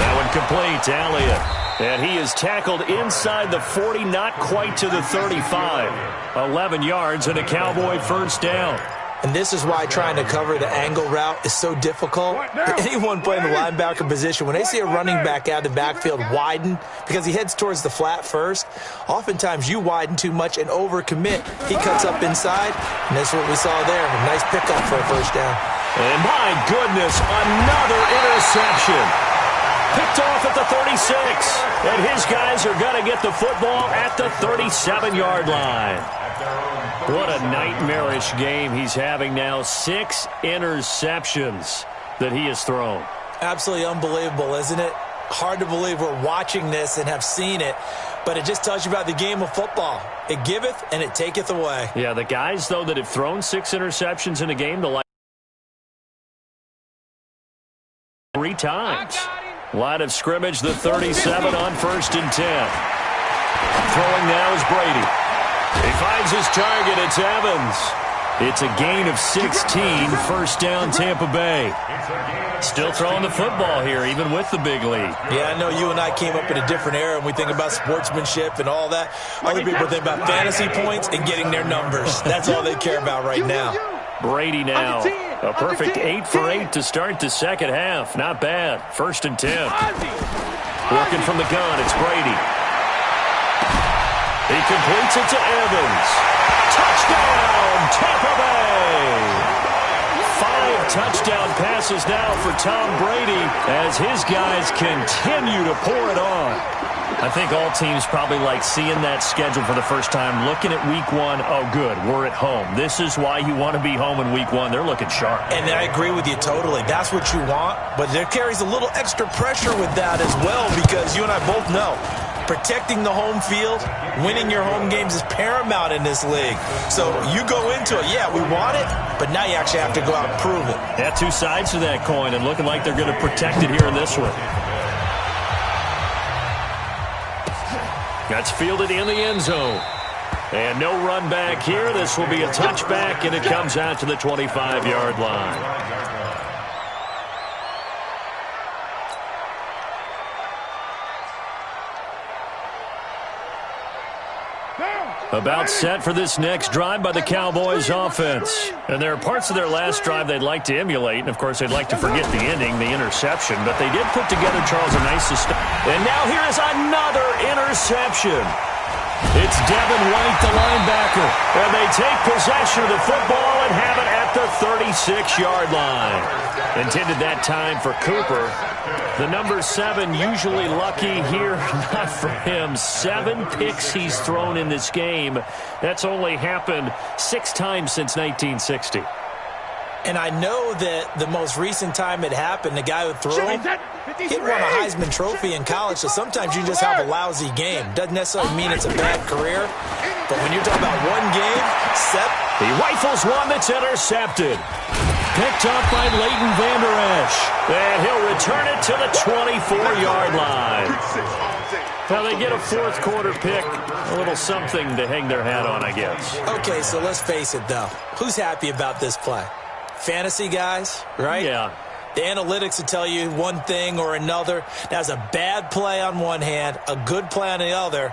That one complete to Elliott. And he is tackled inside the 40, not quite to the 35. 11 yards and a Cowboy first down. And this is why trying to cover the angle route is so difficult. Anyone playing the linebacker position, when they see a running back out of the backfield widen, because he heads towards the flat first, oftentimes you widen too much and overcommit. He cuts up inside, and that's what we saw there. A nice pickup for a first down. And my goodness, another interception. Picked off at the 36. And his guys are going to get the football at the 37-yard line. What a nightmarish game he's having now. 6 interceptions that he has thrown. Absolutely unbelievable, isn't it? Hard to believe we're watching this and have seen it, but it just tells you about the game of football. It giveth and it taketh away. Yeah, the guys, though, that have thrown 6 interceptions in a game, the like 3 times. Line of scrimmage, the 37 on 1st and 10. Throwing now is Brady. He finds his target. It's Evans. It's a gain of 16. First down, Tampa Bay. Still throwing the football here, even with the big lead. Yeah, I know you and I came up in a different era, and we think about sportsmanship and all that. Other people think about fantasy points and getting their numbers. That's all they care about right now. Brady now. A perfect 8 for 8 to start the second half. Not bad. 1st and 10. Working from the gun, it's Brady. He completes it to Evans. Touchdown, Tampa Bay! 5 touchdown passes now for Tom Brady as his guys continue to pour it on. I think all teams probably like seeing that schedule for the first time, looking at week 1. Oh, good, we're at home. This is why you want to be home in week 1. They're looking sharp. And I agree with you totally. That's what you want, but there carries a little extra pressure with that as well because you and I both know protecting the home field, winning your home games is paramount in this league. So you go into it, yeah, we want it, but now you actually have to go out and prove it. Yeah, 2 sides to that coin and looking like they're going to protect it here in this one. That's fielded in the end zone. And no run back here. This will be a touchback, and it comes out to the 25-yard line. About set for this next drive by the Cowboys offense. And there are parts of their last drive they'd like to emulate. And, of course, they'd like to forget the ending, the interception. But they did put together, Charles, a nice system. And now here is another interception. It's Devin White, the linebacker. And they take possession of the football and have it at the 36-yard line. Intended that time for Cooper. The number 7 usually lucky here. Not for him. 7 picks he's thrown in this game. That's only happened 6 times since 1960. And I know that the most recent time it happened, the guy who threw him, he won a Heisman Trophy in college, so sometimes you just have a lousy game. Doesn't necessarily mean it's a bad career, but when you're talking about one game, he rifles one that's intercepted. Picked up by Leighton Vander Esch. And he'll return it to the 24-yard line. Now they get a 4th quarter pick. A little something to hang their hat on, I guess. Okay, so let's face it, though. Who's happy about this play? Fantasy guys, right? Yeah. The analytics will tell you one thing or another. That's a bad play on one hand, a good play on the other,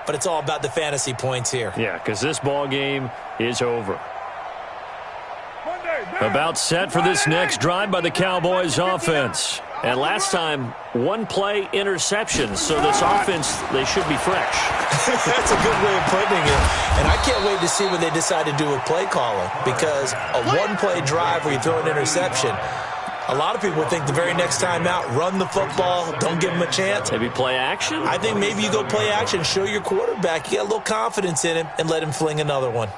but it's all about the fantasy points here. Yeah, because this ball game is over. About set for this next drive by the Cowboys offense. And last time, 1-play interception. So this offense, they should be fresh. That's a good way of putting it. And I can't wait to see what they decide to do with play calling. Because a 1-play drive where you throw an interception, a lot of people think the very next time out, run the football, don't give them a chance. Maybe play action? I think maybe you go play action, show your quarterback, you got a little confidence in him, and let him fling another one.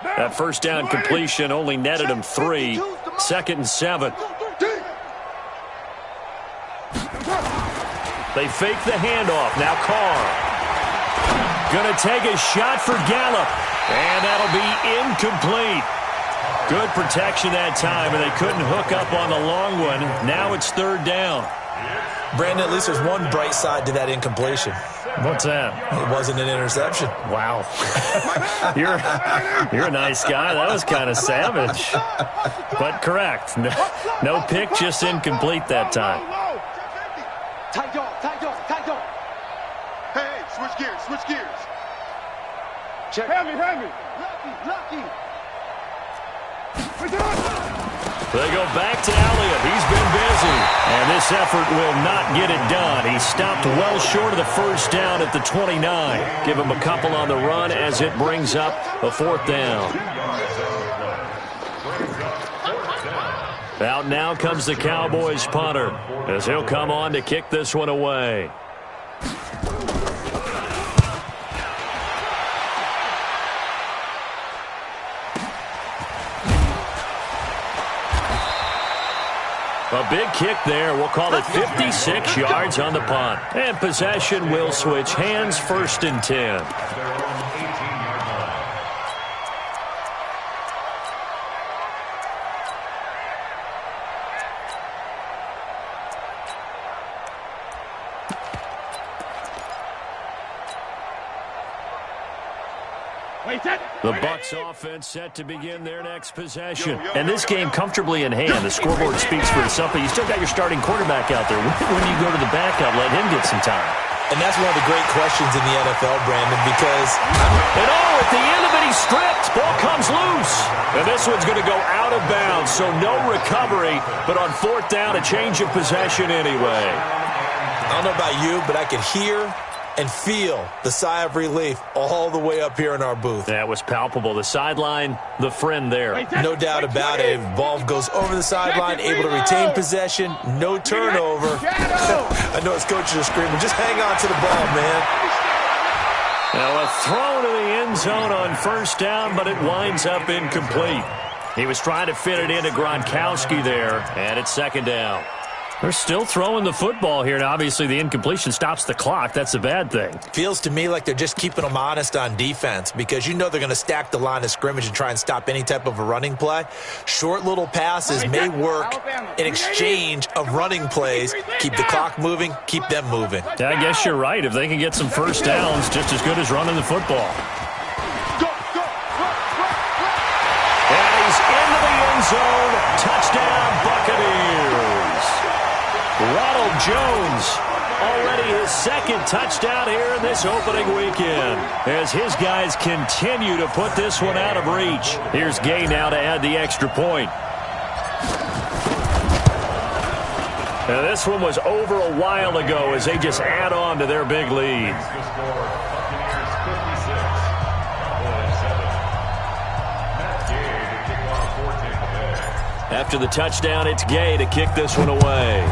That first down completion only netted him 3. 2nd and 7. They fake the handoff. Now Carr. Going to take a shot for Gallup, and that'll be incomplete. Good protection that time, and they couldn't hook up on the long one. Now it's third down. Brandon, at least there's one bright side to that incompletion. What's that? It wasn't an interception. Wow. You're a nice guy. That was kind of savage. But correct. No pick, just incomplete that time. Tight dog, tight dog, tight dog. Hey, switch gears. Check. Hand me. Lucky. They go back to Elliott. He's been busy. And this effort will not get it done. He stopped well short of the first down at the 29. Give him a couple on the run as it brings up a fourth down. Out now comes the Cowboys punter as he'll come on to kick this one away. A big kick there. We'll call it 56 yards on the punt. And possession will switch hands, 1st and 10. The Bucs offense set to begin their next possession. And this game comfortably in hand. The scoreboard speaks for itself, but you still got your starting quarterback out there. When you go to the backup, let him get some time. And that's one of the great questions in the NFL, Brandon, because... And at the end of it, he's stripped. Ball comes loose. And this one's going to go out of bounds, so no recovery. But on 4th down, a change of possession anyway. I don't know about you, but I could hear and feel the sigh of relief all the way up here in our booth. That was palpable. The sideline, the friend there. No doubt about it. Ball goes over the sideline, able to retain possession, no turnover. I know his coaches are screaming, just hang on to the ball, man. Now a throw to the end zone on 1st down, but it winds up incomplete. He was trying to fit it into Gronkowski there, and it's 2nd down. They're still throwing the football here, and obviously the incompletion stops the clock. That's a bad thing. Feels to me like they're just keeping them honest on defense because you know they're going to stack the line of scrimmage and try and stop any type of a running play. Short little passes may work in exchange of running plays. Keep the clock moving, keep them moving. I guess you're right. If they can get some first downs, just as good as running the football. And he's into the end zone. Touchdown, Buccaneers. Ronald Jones, already his 2nd touchdown here in this opening weekend, as his guys continue to put this one out of reach. Here's Gay now to add the extra point. Now this one was over a while ago as they just add on to their big lead. After the touchdown, it's Gay to kick this one away.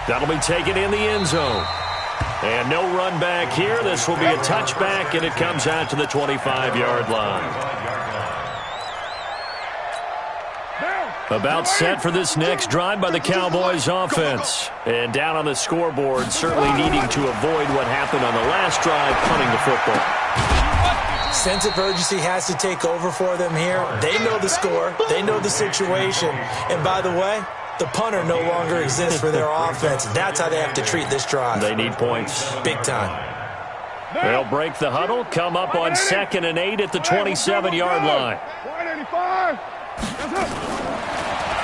That'll be taken in the end zone. And no run back here. This will be a touchback, and it comes out to the 25-yard line. About set for this next drive by the Cowboys offense. And down on the scoreboard, certainly needing to avoid what happened on the last drive, punting the football. Sense of urgency has to take over for them here. They know the score. They know the situation. And by the way, the punter no longer exists for their offense. That's how they have to treat this drive. They need points. Big time. They'll break the huddle, come up on 2nd and 8 at the 27-yard line.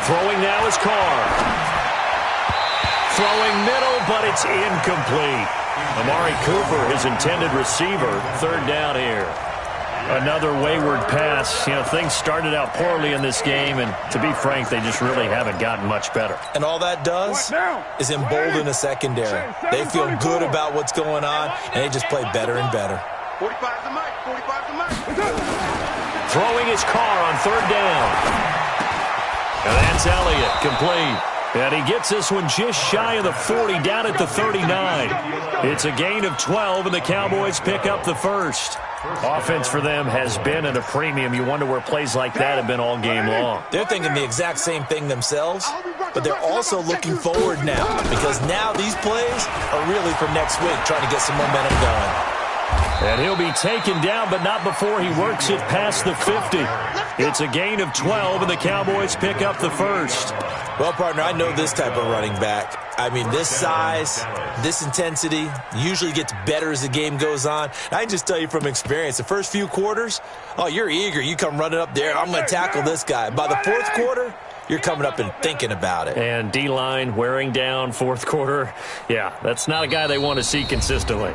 Throwing now is Carr. Throwing middle, but it's incomplete. Amari Cooper, his intended receiver, 3rd down here. Another wayward pass. You know, things started out poorly in this game, and to be frank, they just really haven't gotten much better. And all that does is embolden a secondary. They feel good about what's going on, and they just play better and better. 45 the mic, 45 the mic. Throwing his Carr on 3rd down. And that's Elliott, complete. And he gets this one just shy of the 40, down at the 39. It's a gain of 12, and the Cowboys pick up the 1st. Offense for them has been at a premium. You wonder where plays like that have been all game long. They're thinking the exact same thing themselves. but they're also looking forward now because now these plays are really for next week, trying to get some momentum going. And he'll be taken down, but not before he works it past the 50. It's a gain of 12, and the Cowboys pick up the first. Well, partner, I know this type of running back. I mean, this size, this intensity usually gets better as the game goes on. I can just tell you from experience, the first few quarters, oh, you're eager. You come running up there, I'm going to tackle this guy. By the fourth quarter, you're coming up and thinking about it. And D-line wearing down fourth quarter. Yeah, that's not a guy they want to see consistently.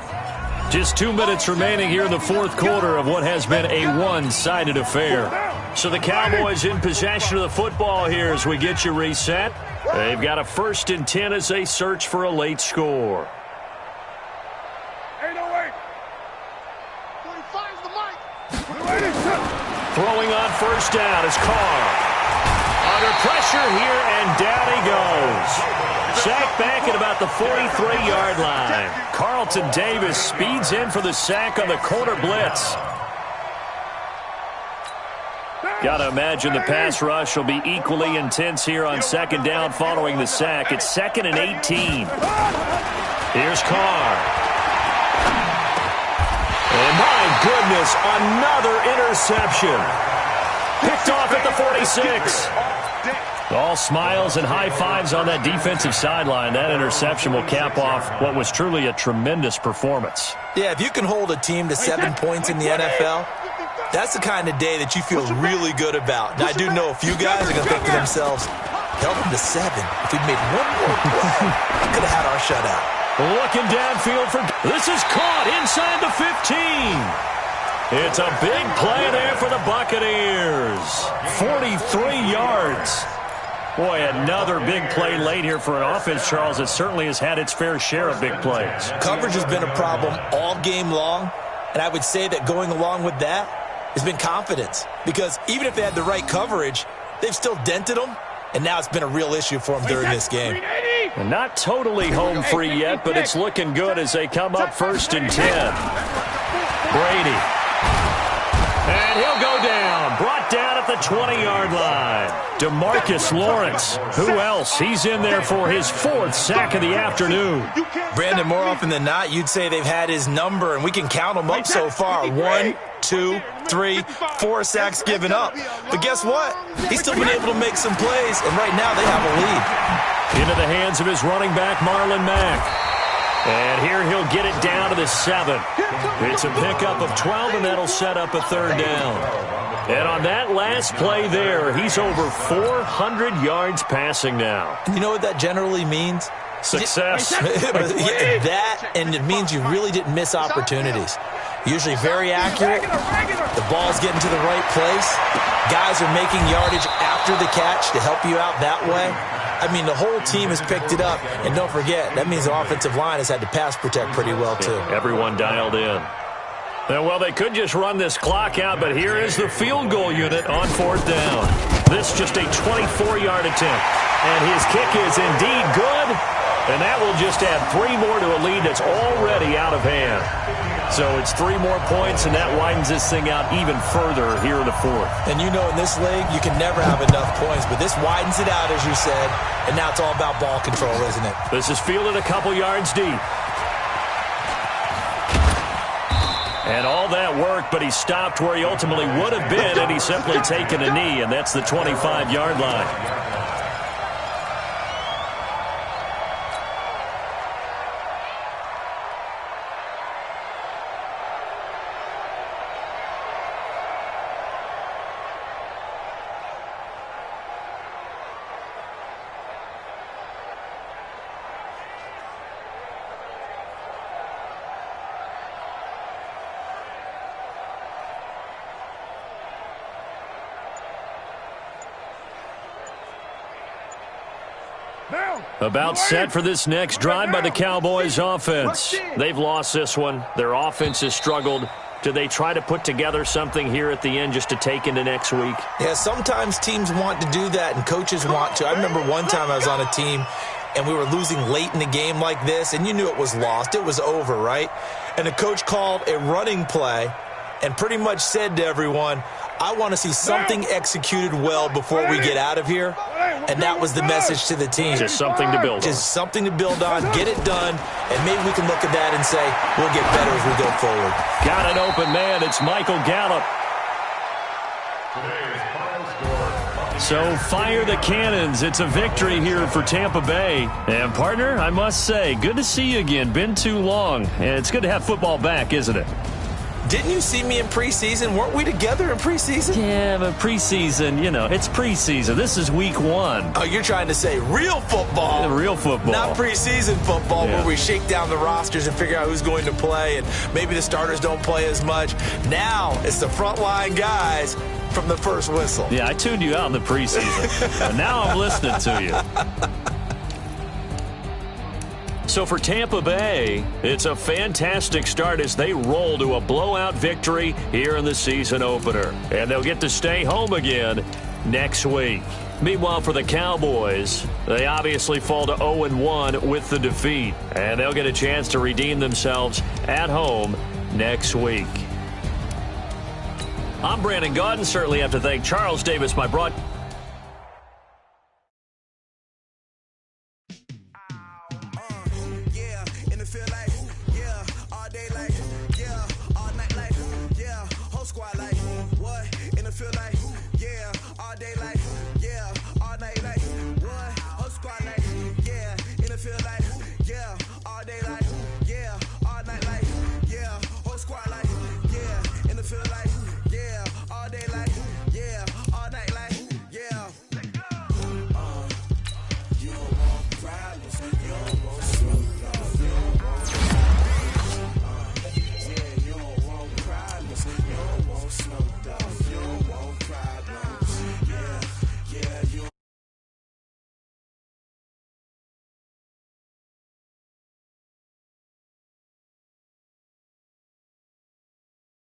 Just 2 minutes remaining here in the fourth quarter of what has been a one-sided affair. So the Cowboys in possession of the football here as we get you reset. They've got a 1st and 10 as they search for a late score. 808. 45's the mic. Throwing on first down is Carr. Under pressure here, and down he goes. Sacked back at about the 43-yard line. Carlton Davis speeds in for the sack on the corner blitz. Got to imagine the pass rush will be equally intense here on second down following the sack. It's 2nd and 18. Here's Carr. And my goodness, another interception. Picked off at the 46. All smiles and high fives on that defensive sideline. That interception will cap off what was truly a tremendous performance. Yeah, if you can hold a team to 7 points in the NFL, that's the kind of day that you feel really good about. Now, I do know a few guys are going to think to themselves, held them to 7. If we'd made one more play, we could have had our shutout. Looking downfield for... This is caught inside the 15. It's a big play there for the Buccaneers. 43 yards. Boy, another big play late here for an offense, Charles, that certainly has had its fair share of big plays. Coverage has been a problem all game long, and I would say that going along with that has been confidence. Because even if they had the right coverage, they've still dented them, and now it's been a real issue for them during this game. And not totally home free yet, but it's looking good as they come up 1st and 10. Brady. And he'll go down. Brought down at the 20-yard line. DeMarcus Lawrence. Who else? He's in there for his 4th sack of the afternoon. Brandon, more often than not, you'd say they've had his number, and we can count them up so far. 1, 2, 3, 4 sacks given up. But guess what? He's still been able to make some plays, and right now they have a lead. Into the hands of his running back, Marlon Mack. And here he'll get it down to the 7. It's a pickup of 12, and that'll set up a 3rd down. And on that last play there, he's over 400 yards passing now. You know what that generally means? Success. That, and it means you really didn't miss opportunities. Usually very accurate. The ball's getting to the right place. Guys are making yardage after the catch to help you out that way. I mean, the whole team has picked it up. And don't forget, that means the offensive line has had to pass protect pretty well, too. Everyone dialed in. Well, they could just run this clock out, but here is the field goal unit on 4th down. This just a 24-yard attempt. And his kick is indeed good. And that will just add 3 more to a lead that's already out of hand. So it's 3 more points, and that widens this thing out even further here in the 4th. And you know in this league, you can never have enough points, but this widens it out, as you said, and now it's all about ball control, isn't it? This is fielded a couple yards deep. And all that work, but he stopped where he ultimately would have been, and he's simply taken a knee, and that's the 25-yard line. About set for this next drive by the Cowboys offense. They've lost this one. Their offense has struggled. Do they try to put together something here at the end just to take into next week? Yeah, sometimes teams want to do that and coaches want to. I remember one time I was on a team and we were losing late in the game like this, and you knew it was lost. It was over, right? And the coach called a running play and pretty much said to everyone, I want to see something executed well before we get out of here. and that was the message to the team. Just something to build on. Just something to build on, get it done, and maybe we can look at that and say, we'll get better as we go forward. Got an open man. It's Michael Gallup. So fire the cannons. It's a victory here for Tampa Bay. And, partner, I must say, good to see you again. Been too long. And it's good to have football back, isn't it? Didn't you see me in preseason? Weren't we together in preseason? Yeah, but preseason, it's preseason. This is week 1. Oh, you're trying to say real football. Real football. Not preseason football where we shake down the rosters and figure out who's going to play, and maybe the starters don't play as much. Now it's the frontline guys from the first whistle. Yeah, I tuned you out in the preseason. And now I'm listening to you. So for Tampa Bay, it's a fantastic start as they roll to a blowout victory here in the season opener. And they'll get to stay home again next week. Meanwhile, for the Cowboys, they obviously fall to 0-1 with the defeat. And they'll get a chance to redeem themselves at home next week. I'm Brandon Gaudin. Certainly have to thank Charles Davis, my broadcaster.